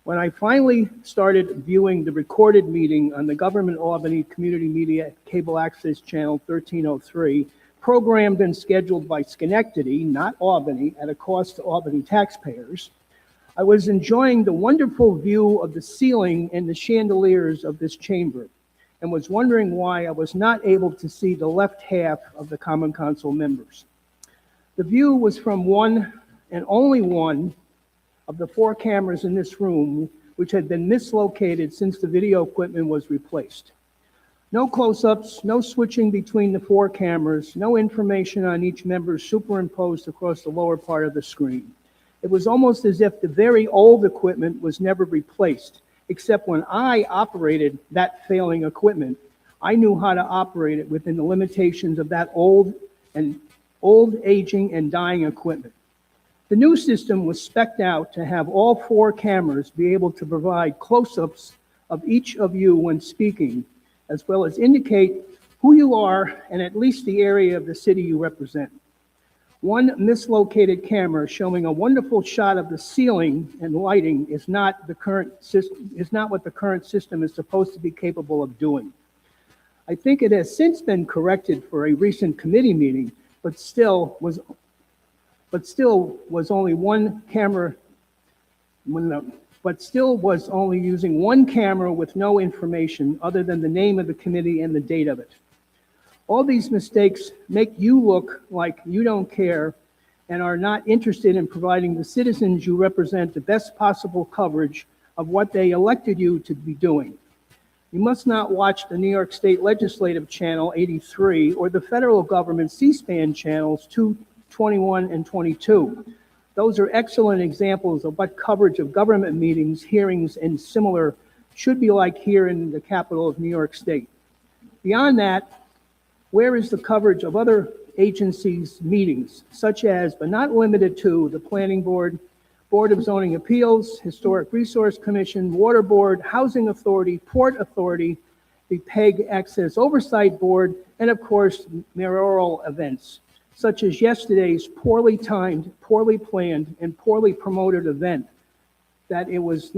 When I finally started viewing the recorded meeting on the Government Albany Community Media Cable Access Channel 1303, programmed and scheduled by Schenectady, not Albany, at a cost to Albany taxpayers, I was enjoying the wonderful view of the ceiling and the chandeliers of this chamber and was wondering why I was not able to see the left half of the Common Council members. The view was from one and only one of the 4 cameras in this room, which had been mislocated since the video equipment was replaced. No close-ups, no switching between the 4 cameras, no information on each member superimposed across the lower part of the screen. It was almost as if the very old equipment was never replaced, except when I operated that failing equipment, I knew how to operate it within the limitations of that old, aging, and dying equipment. The new system was spec'd out to have all 4 cameras be able to provide close-ups of each of you when speaking, as well as indicate who you are and at least the area of the city you represent. One mislocated camera showing a wonderful shot of the ceiling and lighting is not what the current system is supposed to be capable of doing. I think it has since been corrected for a recent committee meeting, but still was only one camera but still was only using 1 camera with no information other than the name of the committee and the date of it. All these mistakes make you look like you don't care and are not interested in providing the citizens you represent the best possible coverage of what they elected you to be doing. You must not watch the New York State Legislative Channel 83 or the federal government C-SPAN channels 2, 21, and 22. Those are excellent examples of what coverage of government meetings, hearings, and similar should be like here in the capital of New York State. Beyond that, where is the coverage of other agencies' meetings, such as, but not limited to, the Planning Board, Board of Zoning Appeals, Historic Resource Commission, Water Board, Housing Authority, Port Authority, the PEG Access Oversight Board, and of course, mayoral events, such as yesterday's poorly timed, poorly planned, and poorly promoted event that it was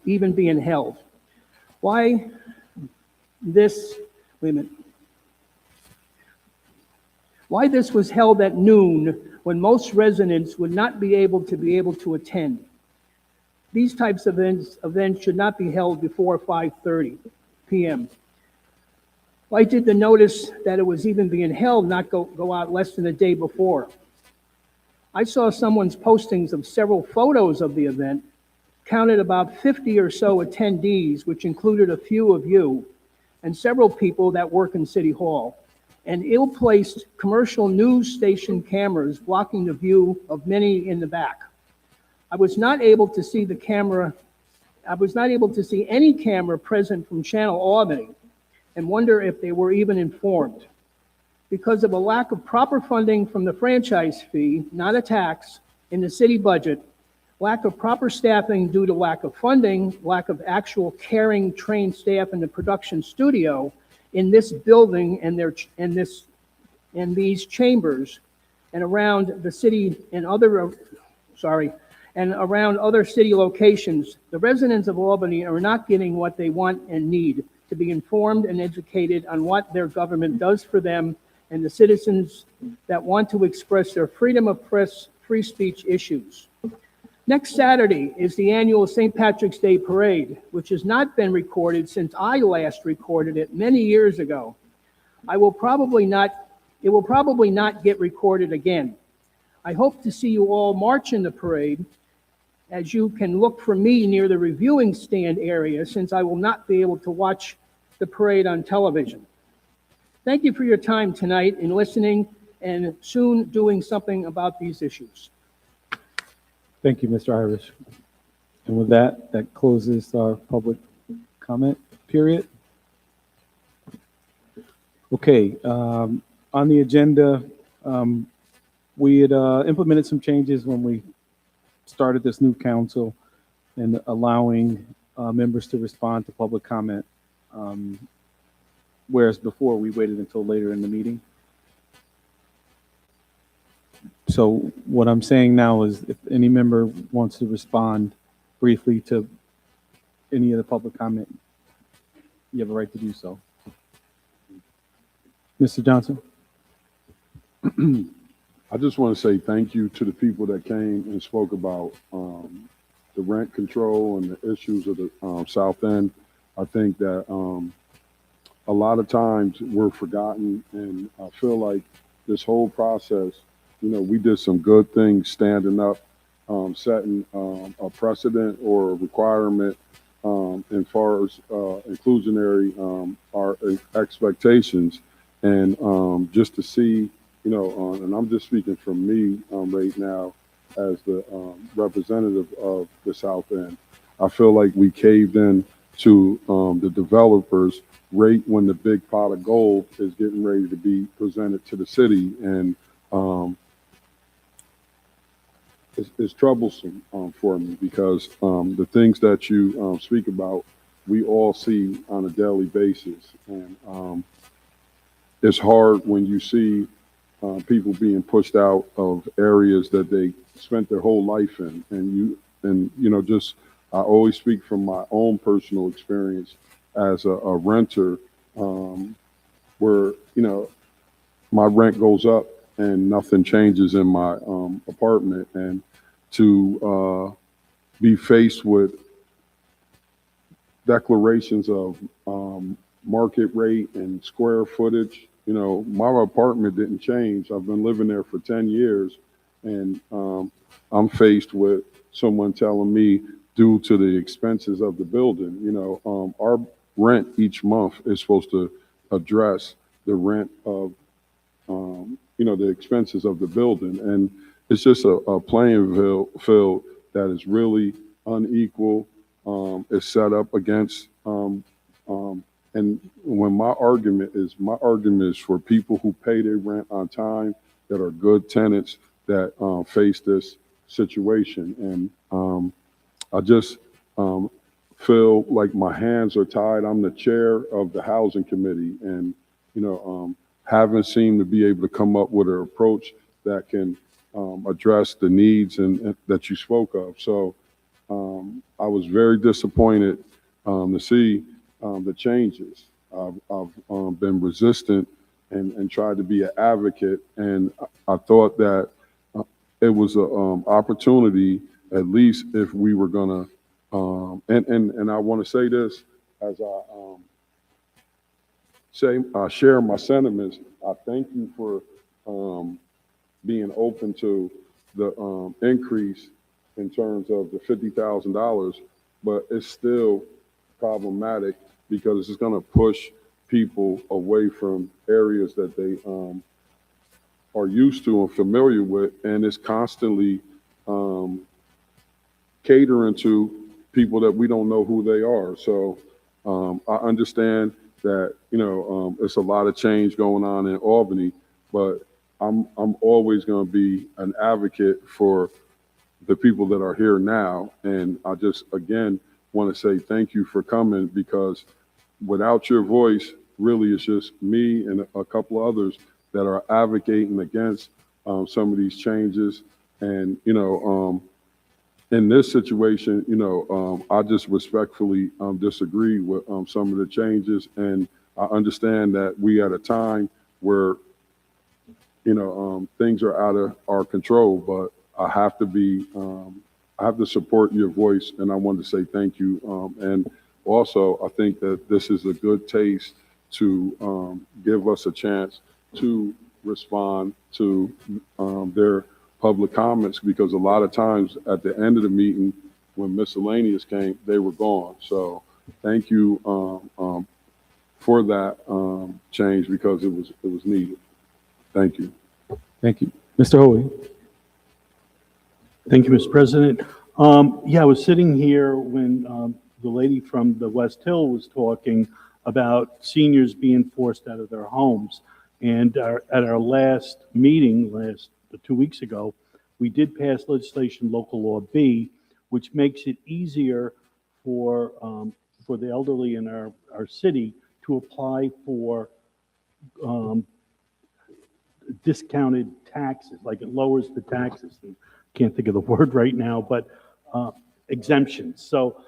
even being held. Why this was held at noon when most residents would not be able to attend. These types of events should not be held before 5:30 p.m. Why did the notice that it was even being held not go out less than a day before? I saw someone's postings of several photos of the event, counted about 50 or so attendees, which included a few of you, and several people that work in City Hall, and ill-placed commercial news station cameras blocking the view of many in the back. I was not able to see any camera present from Channel Albany, and wonder if they were even informed. Because of a lack of proper funding from the franchise fee, not a tax, in the city budget, lack of proper staffing due to lack of funding, lack of actual caring, trained staff in the production studio in this building and these chambers, and around the city and around other city locations, the residents of Albany are not getting what they want and need to be informed and educated on what their government does for them and the citizens that want to express their freedom of press, free speech issues. Next Saturday is the annual St. Patrick's Day Parade, which has not been recorded since I last recorded it many years ago. It will probably not get recorded again. I hope to see you all march in the parade, as you can look for me near the reviewing stand area, since I will not be able to watch the parade on television. Thank you for your time tonight in listening and soon doing something about these issues. Thank you, Mr. Irish. And with that, that closes our public comment period. Okay, on the agenda, we had implemented some changes when we started this new council and allowing members to respond to public comment, whereas before we waited until later in the meeting. So what I'm saying now is if any member wants to respond briefly to any of the public comment, you have a right to do so. Mr. Johnson? I just want to say thank you to the people that came and spoke about the rent control and the issues of the South End. I think that a lot of times we're forgotten, and I feel like this whole process, you know, we did some good things standing up, setting a precedent or a requirement as far as inclusionary our expectations, and just to see, you know, and I'm just speaking from me right now as the representative of the South End. I feel like we caved in to the developers right when the big pot of gold is getting ready to be presented to the city, and it's troublesome for me because the things that you speak about, we all see on a daily basis, and it's hard when you see people being pushed out of areas that they spent their whole life in, and you know, just I always speak from my own personal experience as a renter, where, you know, my rent goes up and nothing changes in my apartment, and to be faced with declarations of market rate and square footage. You know, my apartment didn't change. I've been living there for 10 years, and I'm faced with someone telling me, due to the expenses of the building, you know, our rent each month is supposed to address the rent of, you know, the expenses of the building. And it's just a playing field that is really unequal. It's set up against, and when my argument is for people who pay their rent on time, that are good tenants, that face this situation. And I just feel like my hands are tied. I'm the chair of the housing committee, and, you know, haven't seemed to be able to come up with an approach that can address the needs and that you spoke of. So I was very disappointed to see the changes. I've been resistant and tried to be an advocate, and I thought that it was an opportunity, at least if we were gonna, and I want to say this as I share my sentiments. I thank you for being open to the increase in terms of the $50,000, but it's still problematic because it's going to push people away from areas that they are used to and familiar with, and it's constantly catering to people that we don't know who they are. So I understand that, you know, it's a lot of change going on in Albany, but I'm always going to be an advocate for the people that are here now. And I just, again, want to say thank you for coming, because without your voice, really it's just me and a couple of others that are advocating against some of these changes. And, in this situation, I just respectfully disagree with some of the changes. And I understand that we at a time where, things are out of our control, but I have to support your voice, and I wanted to say thank you. And also, I think that this is a good taste to give us a chance to respond to their public comments, because a lot of times at the end of the meeting, when miscellaneous came, they were gone. So thank you for that change, because it was needed. Thank you. Thank you. Mr. Hoey. Thank you, Mr. President. Yeah, I was sitting here when the lady from the West Hill was talking about seniors being forced out of their homes. And at our last meeting, 2 weeks ago, we did pass legislation, Local Law B, which makes it easier for the elderly in our city to apply for discounted taxes. Like, it lowers the taxes. Can't think of the word right now, but exemptions. So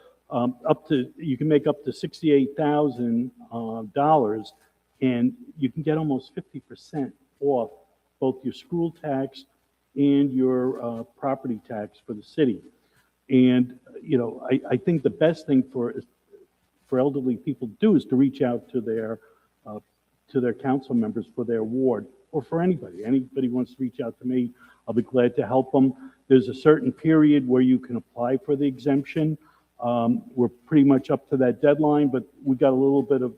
you can make up to $68,000, and you can get almost 50% off both your school tax and your property tax for the city. And I think the best thing for elderly people to do is to reach out to their council members for their ward, or for anybody. Anybody wants to reach out to me, I'll be glad to help them. There's a certain period where you can apply for the exemption. We're pretty much up to that deadline, but we got a little bit of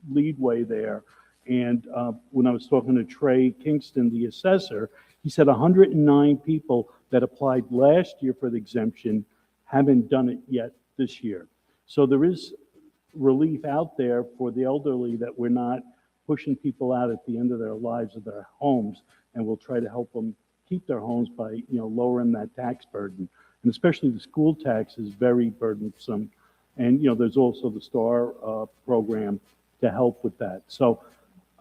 leadway there. And when I was talking to Trey Kingston, the assessor, he said 109 people that applied last year for the exemption haven't done it yet this year. So there is relief out there for the elderly, that we're not pushing people out at the end of their lives of their homes, and we'll try to help them keep their homes by lowering that tax burden. And especially the school tax is very burdensome. And there's also the STAR program to help with that. So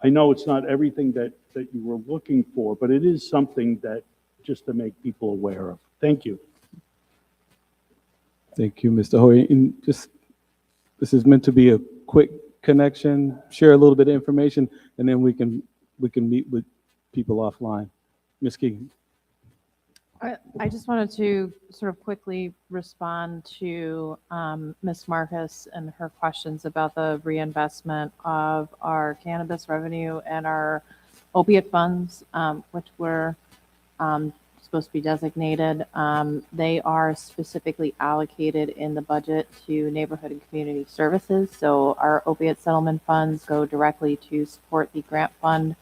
I know it's not everything that you were looking for, but it is something that just to make people aware of. Thank you. Thank you, Mr. Hoey. And this is meant to be a quick connection, share a little bit of information, and then we can meet with people offline. Ms. Keegan. I just wanted to sort of quickly respond to Ms. Marcus and her questions about the reinvestment of our cannabis revenue and our opiate funds, which were supposed to be designated. They are specifically allocated in the budget to neighborhood and community services. So our opiate settlement funds go directly to support the grant fund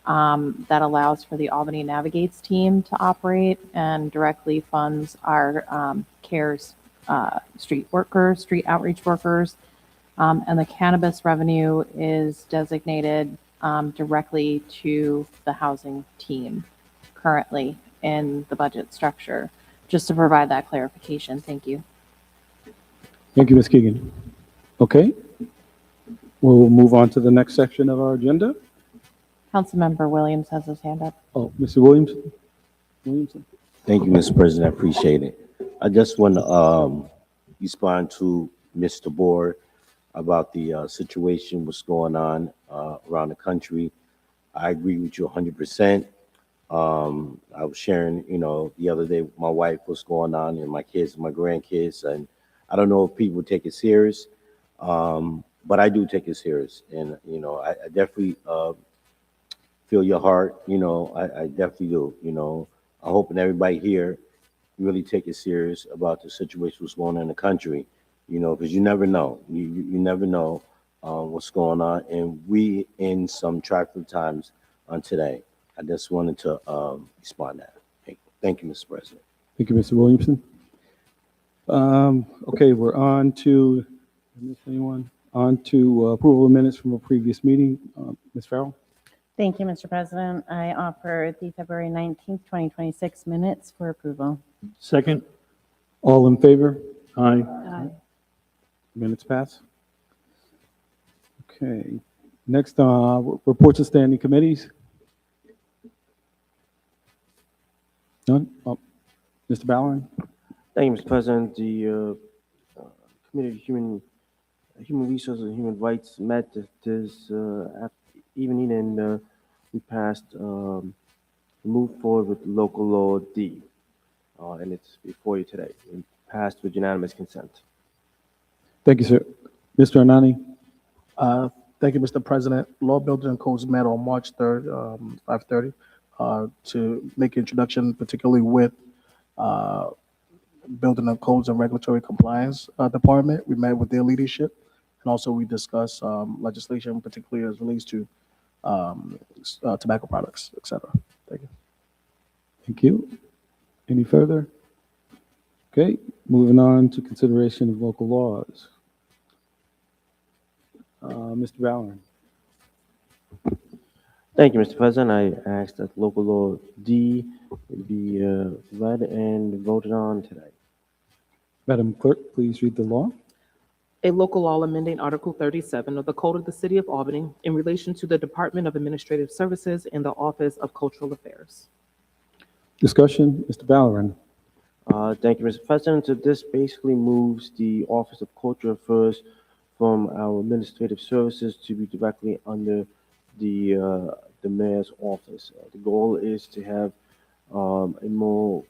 that allows for the Albany Navigates team to operate, and directly funds our CARES street outreach workers. And the cannabis revenue is designated directly to the housing team currently in the budget structure. Just to provide that clarification. Thank you. Thank you, Ms. Keegan. Okay. We'll move on to the next section of our agenda. Councilmember Williams has his hand up. Oh, Mr. Williamson. Thank you, Mr. President. I appreciate it. I just want to respond to Mr. Bohr about the situation, what's going on around the country. I agree with you 100%. I was sharing, the other day with my wife what's going on, and my kids and my grandkids. And I don't know if people take it serious, but I do take it serious. And, I definitely feel your heart. I definitely do. I hope that everybody here really take it serious about the situation what's going on in the country, because you never know. You never know what's going on. And we in some trifling times on today. I just wanted to respond to that. Thank you, Mr. President. Thank you, Mr. Williamson. Okay, we're on to, on to approval of minutes from a previous meeting. Ms. Farrell? Thank you, Mr. President. I offer the February 19th, 2026 minutes for approval. Second. All in favor? Aye. Aye. Minutes pass. Okay. Next, reports of standing committees. None? Mr. Ballerin? Thank you, Mr. President. The Committee of Human Resources and Human Rights met this evening, and we passed, moved forward with local law D, and it's before you today. It passed with unanimous consent. Thank you, sir. Mr. Anani? Thank you, Mr. President. Law Building and Codes met on March 3rd, 5:30, to make introduction, particularly with Building and Codes and Regulatory Compliance Department. We met with their leadership, and also we discussed legislation, particularly as relates to tobacco products, et cetera. Thank you. Thank you. Any further? Okay, moving on to consideration of local laws. Mr. Ballerin? Thank you, Mr. President. I ask that local law D be read and voted on today. Madam Clerk, please read the law. A local law amending Article 37 of the Code of the City of Albany in relation to the Department of Administrative Services and the Office of Cultural Affairs. Discussion, Mr. Ballerin. Thank you, Mr. President. So this basically moves the Office of Cultural Affairs from our administrative services to be directly under the mayor's office. The goal is to have a more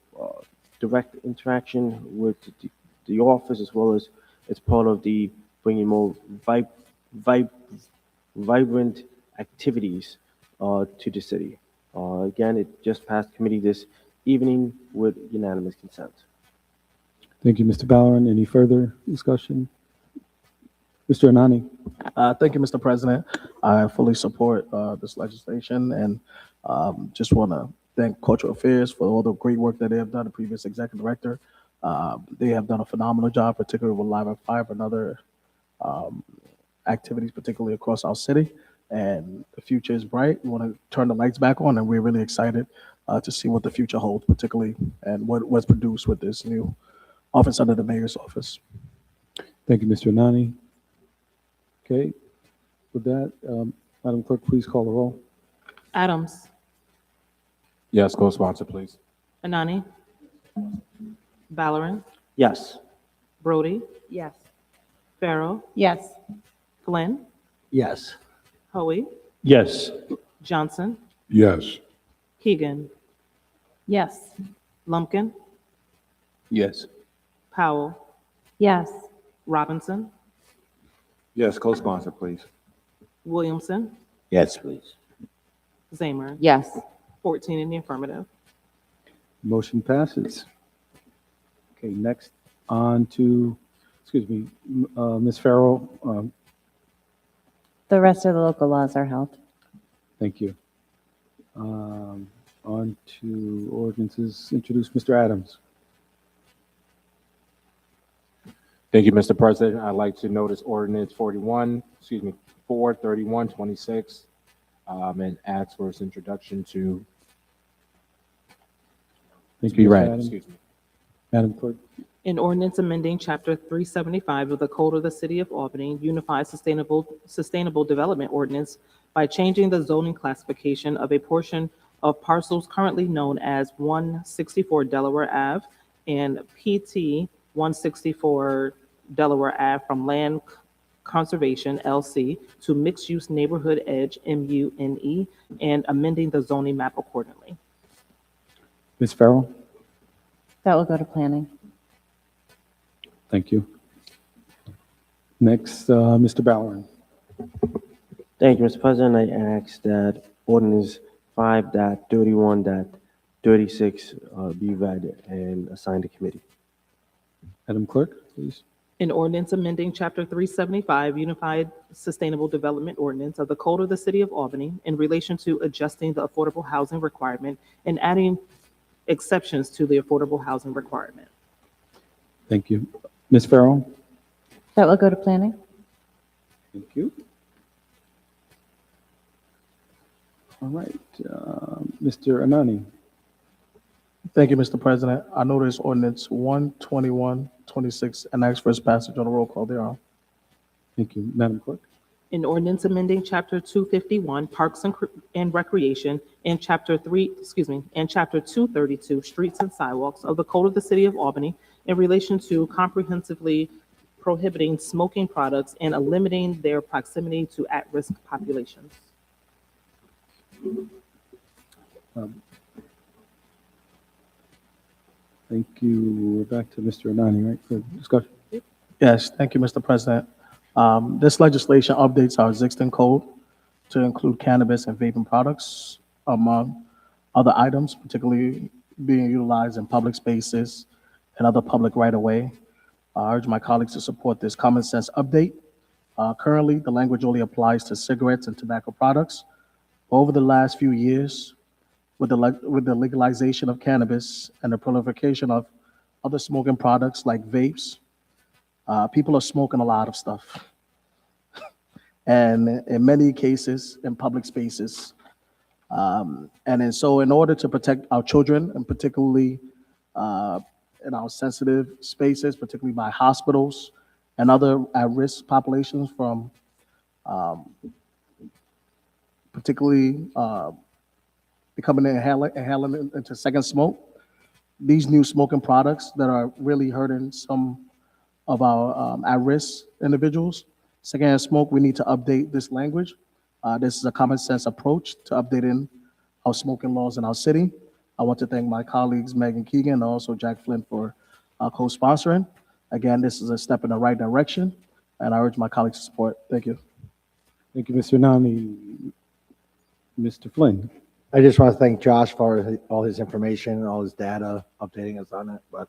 direct interaction with the office, as well as it's part of the bringing more vibrant activities to the city. Again, it just passed committee this evening with unanimous consent. Thank you, Mr. Ballerin. Any further discussion? Mr. Anani? Thank you, Mr. President. I fully support this legislation, and just want to thank Cultural Affairs for all the great work that they have done, the previous executive director. They have done a phenomenal job, particularly with Live at 5 and other activities, particularly across our city. And the future is bright. We want to turn the lights back on, and we're really excited to see what the future holds, particularly and what was produced with this new office under the mayor's office. Thank you, Mr. Anani. Okay, with that, Madam Clerk, please call the roll. Adams. Yes, co-sponsor, please. Anani. Ballerin. Yes. Brody. Yes. Farrell. Yes. Flynn. Yes. Hoey. Yes. Johnson. Yes. Keegan. Yes. Lumpkin. Yes. Powell. Yes. Robinson. Yes, co-sponsor, please. Williamson. Yes, please. Zamer. Yes. 14 in the affirmative. Motion passes. Okay, next on to, excuse me, Ms. Farrell. The rest of the local laws are held. Thank you. On to ordinances introduced, Mr. Adams. Thank you, Mr. President. I'd like to notice ordinance 43126, and ask for its introduction to Thank be you, Mr. read. Adams. Excuse me. Madam Clerk. An ordinance amending Chapter 375 of the Code of the City of Albany, Unified Sustainable Development Ordinance by changing the zoning classification of a portion of parcels currently known as 164 Delaware Ave and PT 164 Delaware Ave from Land Conservation LC to Mixed Use Neighborhood Edge MUNE, and amending the zoning map accordingly. Ms. Farrell. That will go to planning. Thank you. Next, Mr. Ballerin. Thank you, Mr. President. I ask that ordinance 5.31.36 be read and assigned to committee. Madam Clerk, please. An ordinance amending Chapter 375 Unified Sustainable Development Ordinance of the Code of the City of Albany in relation to adjusting the affordable housing requirement and adding exceptions to the affordable housing requirement. Thank you. Ms. Farrell. That will go to planning. Thank you. All right, Mr. Anani. Thank you, Mr. President. I notice ordinance 12126 and ask for its passage on a roll call thereon. Thank you. Madam Clerk. An ordinance amending Chapter 251, Parks and Recreation, and Chapter 232, Streets and Sidewalks of the Code of the City of Albany in relation to comprehensively prohibiting smoking products and limiting their proximity to at-risk populations. Thank you. We're back to Mr. Anani, right, for discussion? Yes, thank you, Mr. President. This legislation updates our existing code to include cannabis and vaping products, among other items, particularly being utilized in public spaces and other public right-of-way. I urge my colleagues to support this common sense update. Currently, the language only applies to cigarettes and tobacco products. Over the last few years, with the legalization of cannabis and the proliferation of other smoking products like vapes, people are smoking a lot of stuff. And in many cases, in public spaces. So in order to protect our children, and particularly in our sensitive spaces, particularly by hospitals and other at-risk populations from particularly becoming inhaling into second smoke, these new smoking products that are really hurting some of our at-risk individuals. Secondhand smoke, we need to update this language. This is a common sense approach to updating our smoking laws in our city. I want to thank my colleagues Megan Keegan and also Jack Flynn for co-sponsoring. Again, this is a step in the right direction, and I urge my colleagues to support. Thank you. Thank you, Mr. Anani. Mr. Flynn. I just want to thank Josh for all his information, all his data, updating us on it. But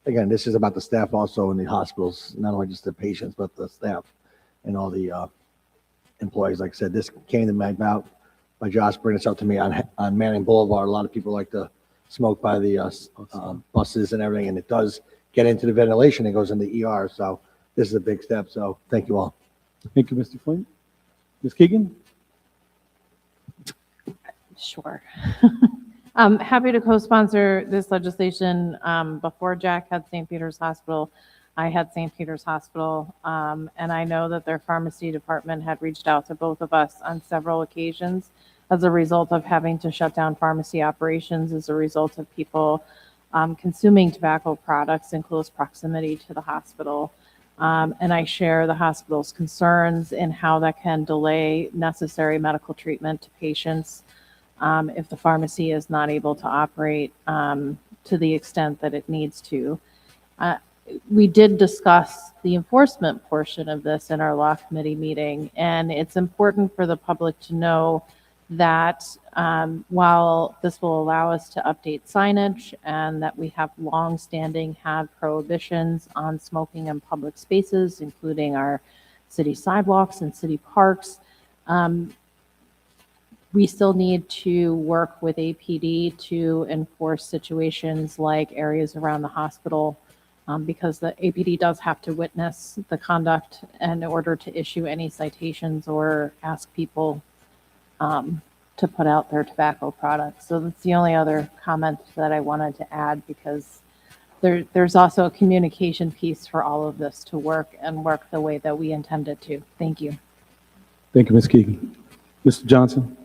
again, this is about the staff also in the hospitals, not only just the patients, but the staff and all the employees. Like I said, this came to me about by Josh bringing this up to me on Manning Boulevard. A lot of people like to smoke by the buses and everything, and it does get into the ventilation. It goes in the ER. So this is a big step. So thank you all. Thank you, Mr. Flynn. Ms. Keegan? Sure. I'm happy to co-sponsor this legislation. Before Jack had St. Peter's Hospital, I had St. Peter's Hospital, and I know that their pharmacy department had reached out to both of us on several occasions as a result of having to shut down pharmacy operations as a result of people consuming tobacco products in close proximity to the hospital. And I share the hospital's concerns in how that can delay necessary medical treatment to patients if the pharmacy is not able to operate to the extent that it needs to. We did discuss the enforcement portion of this in our law committee meeting, and it's important for the public to know that while this will allow us to update signage and that we have long-standing prohibitions on smoking in public spaces, including our city sidewalks and city parks, we still need to work with APD to enforce situations like areas around the hospital because the APD does have to witness the conduct in order to issue any citations or ask people to put out their tobacco products. So that's the only other comment that I wanted to add, because there's also a communication piece for all of this to work and work the way that we intend it to. Thank you. Thank you, Ms. Keegan. Mr. Johnson?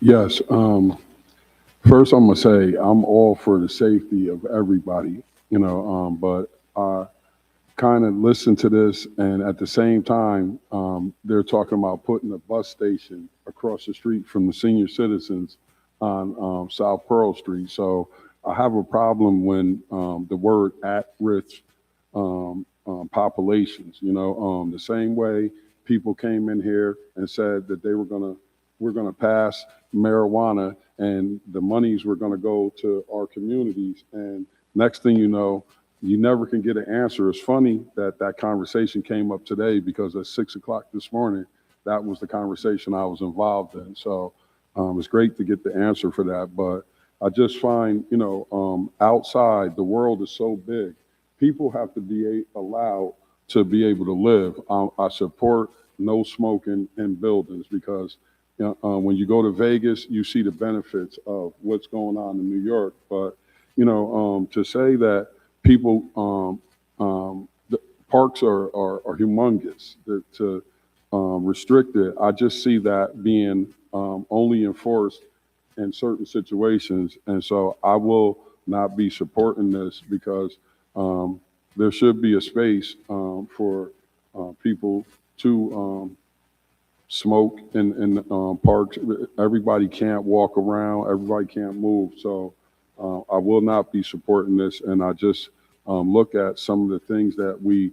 Yes. First, I'm gonna say I'm all for the safety of everybody, but I kind of listen to this, and at the same time, they're talking about putting a bus station across the street from the senior citizens on South Pearl Street. So I have a problem when the word at-risk populations. The same way people came in here and said that we're gonna pass marijuana and the monies were gonna go to our communities, and next thing you know, you never can get an answer. It's funny that conversation came up today, because at 6 o'clock this morning, that was the conversation I was involved in. So it's great to get the answer for that. But I just find, outside, the world is so big. People have to be allowed to be able to live. I support no smoking in buildings, because when you go to Vegas, you see the benefits of what's going on in New York. But, to say that people, the parks are humongous. To restricted. I just see that being only enforced in certain situations. And so I will not be supporting this because there should be a space for people to smoke in parks. Everybody can't walk around. Everybody can't move. So I will not be supporting this. And I just look at some of the things that we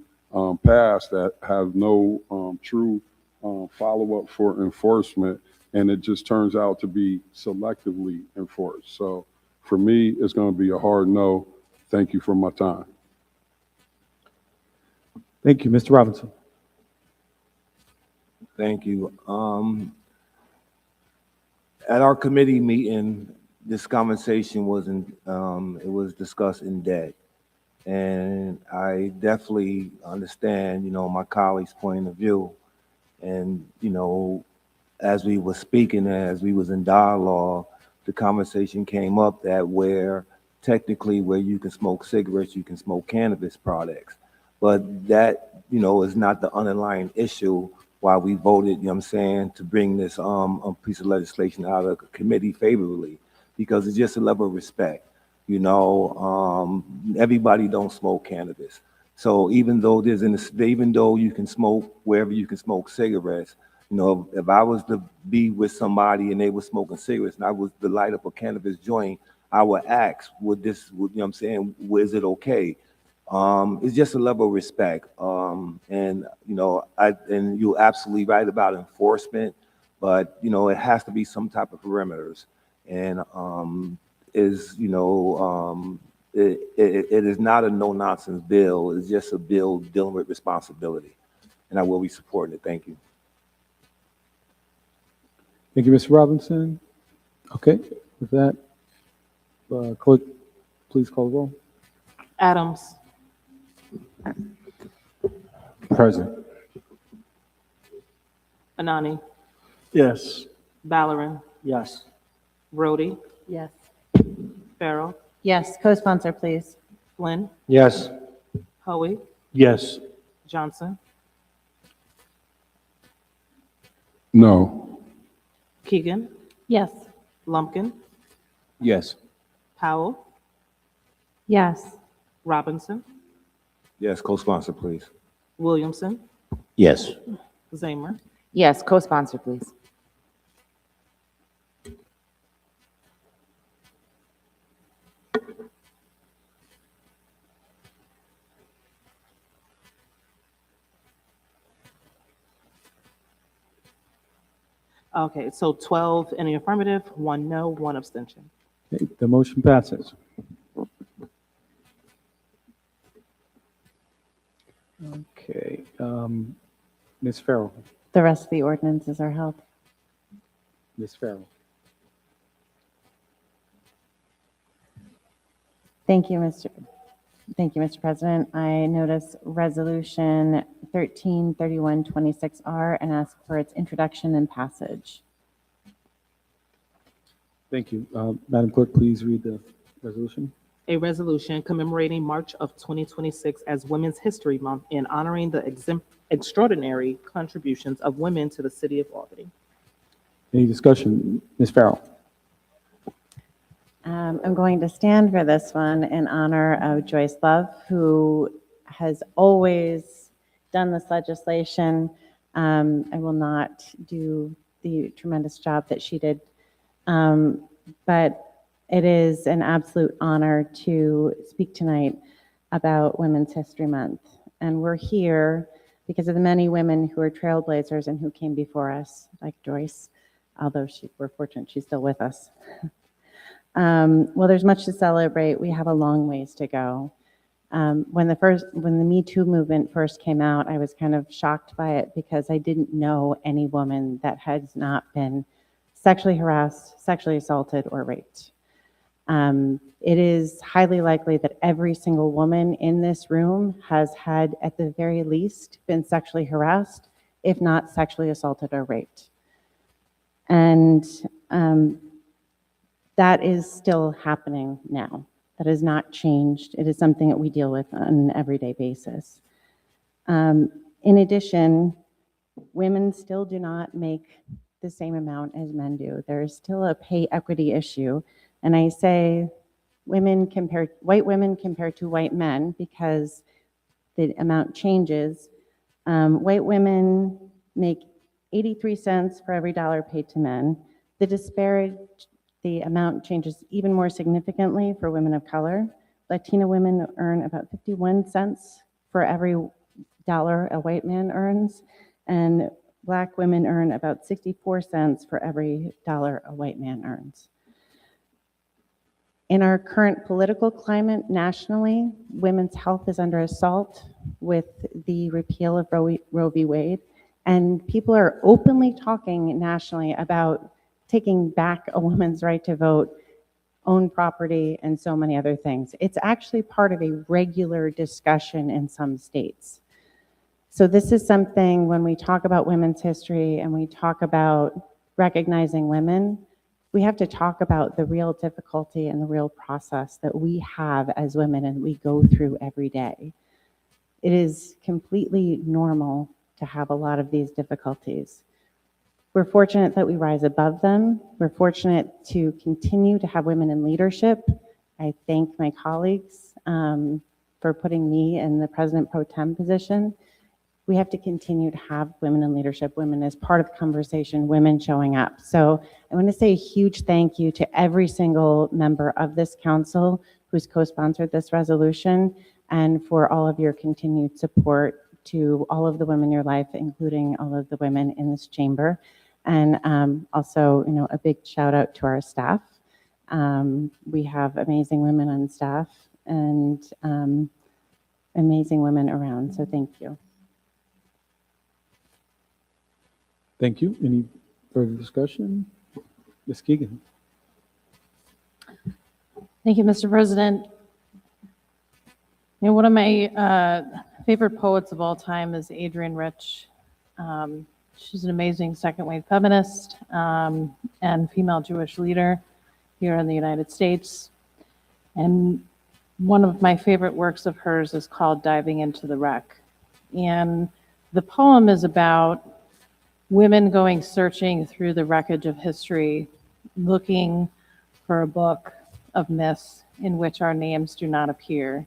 passed that have no true follow-up for enforcement, and it just turns out to be selectively enforced. So for me, it's going to be a hard no. Thank you for my time. Thank you, Mr. Robinson. Thank you. At our committee meeting, this conversation it was discussed in depth. And I definitely understand, my colleague's point of view. And, as we were speaking, as we was in dialogue, the conversation came up that where you can smoke cigarettes, you can smoke cannabis products. But that, is not the underlying issue why we voted, to bring this piece of legislation out of committee favorably, because it's just a level of respect. Everybody don't smoke cannabis. So even though you can smoke wherever you can smoke cigarettes, if I was to be with somebody and they were smoking cigarettes and I was to light up a cannabis joint, I would ask, is it okay? It's just a level of respect. And you're absolutely right about enforcement, but it has to be some type of perimeters. And it is not a no-nonsense bill. It's just a bill dealing with responsibility. And I will be supporting it. Thank you. Thank you, Mr. Robinson. Okay, with that, clerk, please call the roll. Adams. Present. Anani. Yes. Ballerin. Yes. Rhodey. Yes. Farrell. Yes, co-sponsor, please. Flynn. Yes. Hoey. Yes. Johnson. No. Keegan. Yes. Lumpkin. Yes. Powell. Yes. Robinson. Yes, co-sponsor, please. Williamson. Yes. Zamer. Yes, co-sponsor, please. Okay, so 12 in the affirmative, 1 no, 1 abstention. Okay, the motion passes. Okay, Ms. Farrell. The rest of the ordinances are held. Ms. Farrell. Thank you, Mr. President. I notice resolution 133126R and ask for its introduction and passage. Thank you. Madam Clerk, please read the resolution. A resolution commemorating March of 2026 as Women's History Month and honoring the extraordinary contributions of women to the city of Albany. Any discussion? Ms. Farrell. I'm going to stand for this one in honor of Joyce Love, who has always done this legislation. I will not do the tremendous job that she did, but it is an absolute honor to speak tonight about Women's History Month. And we're here because of the many women who are trailblazers and who came before us, like Joyce, although we're fortunate she's still with us. Well, there's much to celebrate. We have a long ways to go. When the Me Too movement first came out, I was kind of shocked by it because I didn't know any woman that has not been sexually harassed, sexually assaulted, or raped. It is highly likely that every single woman in this room has had, at the very least, been sexually harassed, if not sexually assaulted or raped. And that is still happening now. That has not changed. It is something that we deal with on an everyday basis. In addition, women still do not make the same amount as men do. There is still a pay equity issue. And I say white women compared to white men because the amount changes. White women make 83 cents for every dollar paid to men. The amount changes even more significantly for women of color. Latina women earn about 51 cents for every dollar a white man earns, and Black women earn about 64 cents for every dollar a white man earns. In our current political climate nationally, women's health is under assault with the repeal of Roe v. Wade, and people are openly talking nationally about taking back a woman's right to vote, own property, and so many other things. It's actually part of a regular discussion in some states. So this is something, when we talk about women's history and we talk about recognizing women, we have to talk about the real difficulty and the real process that we have as women and we go through every day. It is completely normal to have a lot of these difficulties. We're fortunate that we rise above them. We're fortunate to continue to have women in leadership. I thank my colleagues for putting me in the President Pro Tem position. We have to continue to have women in leadership, women as part of the conversation, women showing up. So I want to say a huge thank you to every single member of this council who's co-sponsored this resolution, and for all of your continued support to all of the women in your life, including all of the women in this chamber. And also, a big shout out to our staff. We have amazing women on staff and amazing women around, so thank you. Thank you. Any further discussion? Ms. Keegan. Thank you, Mr. President. One of my favorite poets of all time is Adrienne Rich. She's an amazing second-wave feminist and female Jewish leader here in the United States. And one of my favorite works of hers is called Diving into the Wreck. And the poem is about women going searching through the wreckage of history, looking for a book of myths in which our names do not appear,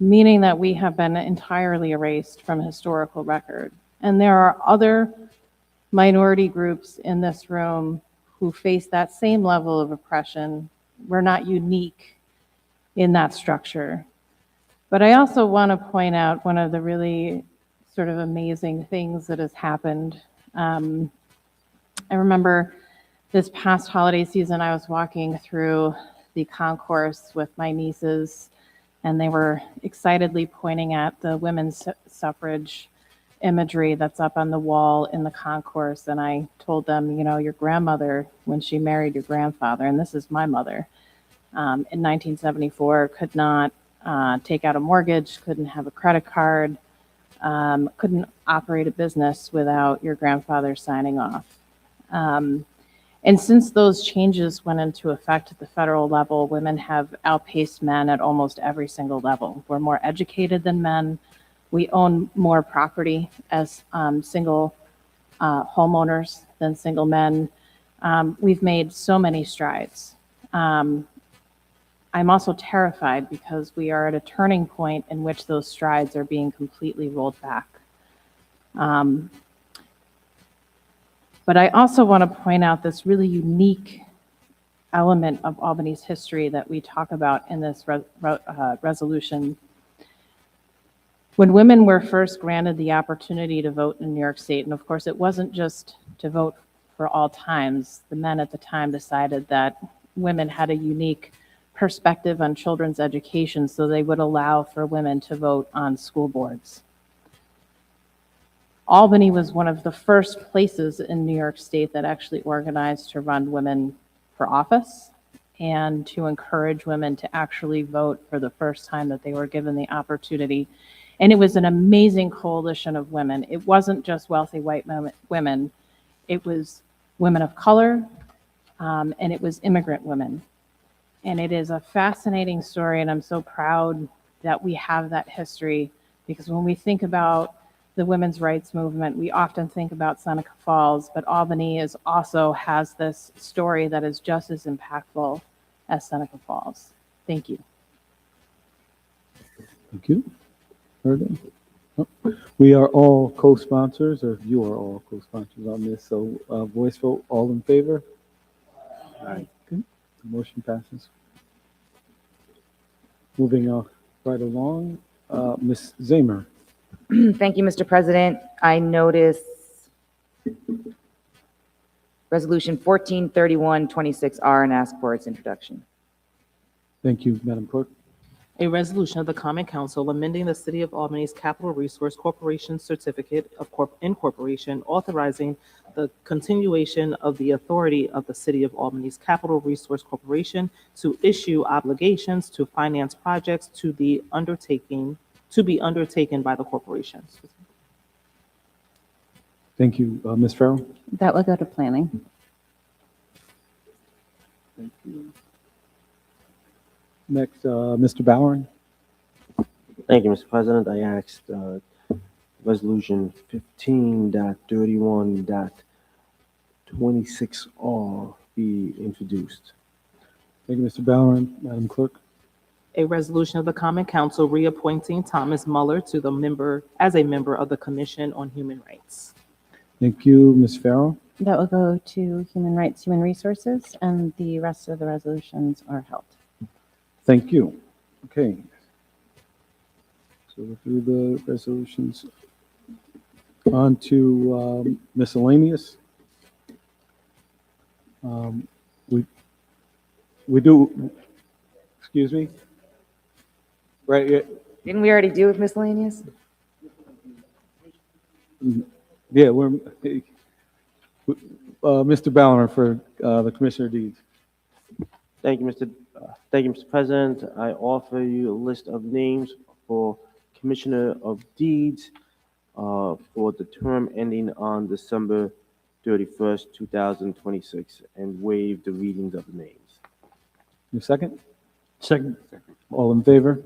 meaning that we have been entirely erased from historical record. And there are other minority groups in this room who face that same level of oppression. We're not unique in that structure. But I also want to point out one of the really sort of amazing things that has happened. I remember this past holiday season, I was walking through the concourse with my nieces, and they were excitedly pointing at the women's suffrage imagery that's up on the wall in the concourse. And I told them, your grandmother, when she married your grandfather, and this is my mother, in 1974, could not take out a mortgage, couldn't have a credit card, couldn't operate a business without your grandfather signing off. And since those changes went into effect at the federal level, women have outpaced men at almost every single level. We're more educated than men. We own more property as single homeowners than single men. We've made so many strides. I'm also terrified because we are at a turning point in which those strides are being completely rolled back. But I also want to point out this really unique element of Albany's history that we talk about in this resolution. When women were first granted the opportunity to vote in New York State, and of course it wasn't just to vote for all times, the men at the time decided that women had a unique perspective on children's education, so they would allow for women to vote on school boards. Albany was one of the first places in New York State that actually organized to run women for office and to encourage women to actually vote for the first time that they were given the opportunity. And it was an amazing coalition of women. It wasn't just wealthy white women. It was women of color, and it was immigrant women. And it is a fascinating story, and I'm so proud that we have that history, because when we think about the women's rights movement, we often think about Seneca Falls, but Albany also has this story that is just as impactful as Seneca Falls. Thank you. Thank you. Heard it? Oh, we are all co-sponsors, or you are all co-sponsors on this, so voice vote, all in favor? Aye. Good. The motion passes. Moving right along, Ms. Zamer. Thank you, Mr. President. I notice Resolution 143126R and ask for its introduction. Thank you, Madam Clerk. A resolution of the Common Council amending the City of Albany's Capital Resource Corporation Certificate of Incorporation, authorizing the continuation of the authority of the City of Albany's Capital Resource Corporation to issue obligations to finance projects to be undertaken by the corporation. Thank you, Ms. Farrell. That will go to planning. Thank you. Next, Mr. Bowering. Thank you, Mr. President. I asked Resolution 15.31.26R be introduced. Thank you, Mr. Bowering. Madam Clerk. A resolution of the Common Council reappointing Thomas Muller to as a member of the Commission on Human Rights. Thank you, Ms. Farrell. That will go to Human Rights, Human Resources, and the rest of the resolutions are held. Thank you. Okay. So we'll do the resolutions. On to miscellaneous. We do, excuse me? Right, yeah. Didn't we already do with miscellaneous? Yeah, we're, Mr. Ballmer for the Commissioner Deeds. Thank you, Mr. President. I offer you a list of names for Commissioner of Deeds for the term ending on December 31st, 2026, and waive the readings of the names. Your second? Second. All in favor?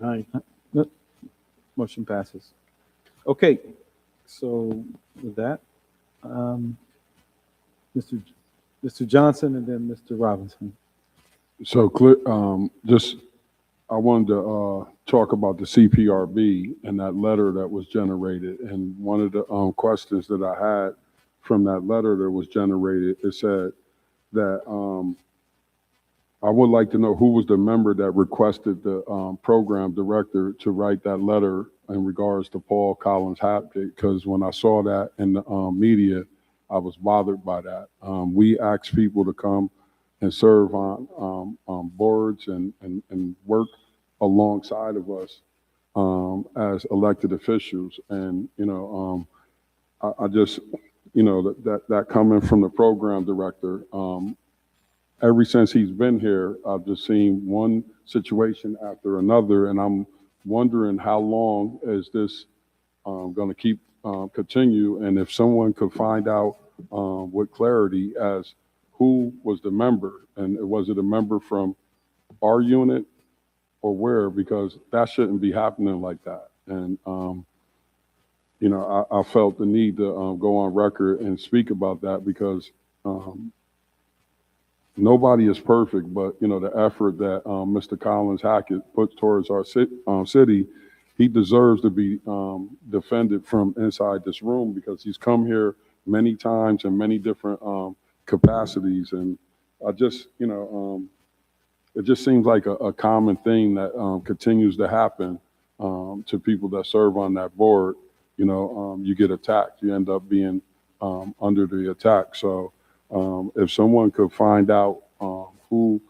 Aye. Good. Motion passes. Okay, so with that, Mr. Johnson and then Mr. Robinson. So, I wanted to talk about the CPRB and that letter that was generated. And one of the questions that I had from that letter that was generated, it said that I would like to know who was the member that requested the program director to write that letter in regards to Paul Collins Haptic, because when I saw that in the media, I was bothered by that. We asked people to come and serve on boards and work alongside of us as elected officials. And, I just, that coming from the program director, ever since he's been here, I've just seen one situation after another, and I'm wondering how long is this going to keep continue, and if someone could find out with clarity as who was the member, and was it a member from our unit or where, because that shouldn't be happening like that. And I felt the need to go on record and speak about that, because nobody is perfect, but the effort that Mr. Collins Hackett puts towards our city, he deserves to be defended from inside this room, because he's come here many times in many different capacities. And I just, it just seems like a common thing that continues to happen to people that serve on that board. You get attacked, you end up being under the attack. So if someone could find out who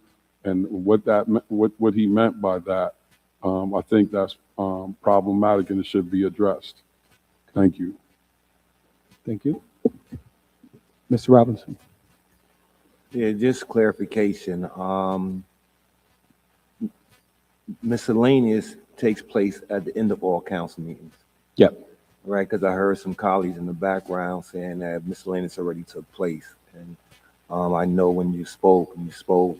and what he meant by that, I think that's problematic and it should be addressed. Thank you. Thank you. Mr. Robinson. Yeah, just clarification. Miscellaneous takes place at the end of all council meetings. Yep. Right, because I heard some colleagues in the background saying that miscellaneous already took place. And I know when you spoke, for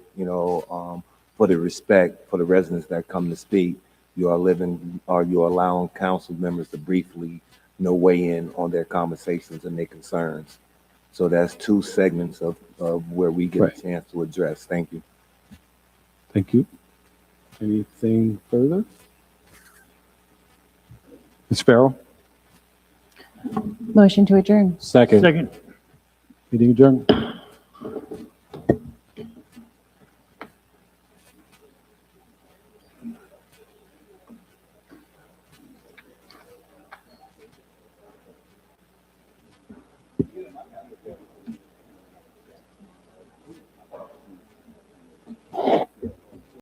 the respect for the residents that come to speak, you are allowing council members to briefly weigh in on their conversations and their concerns. So that's two segments of where we get Right. a chance to address. Thank you. Thank you. Anything further? Ms. Farrell? Motion to adjourn. Second. Meeting adjourned.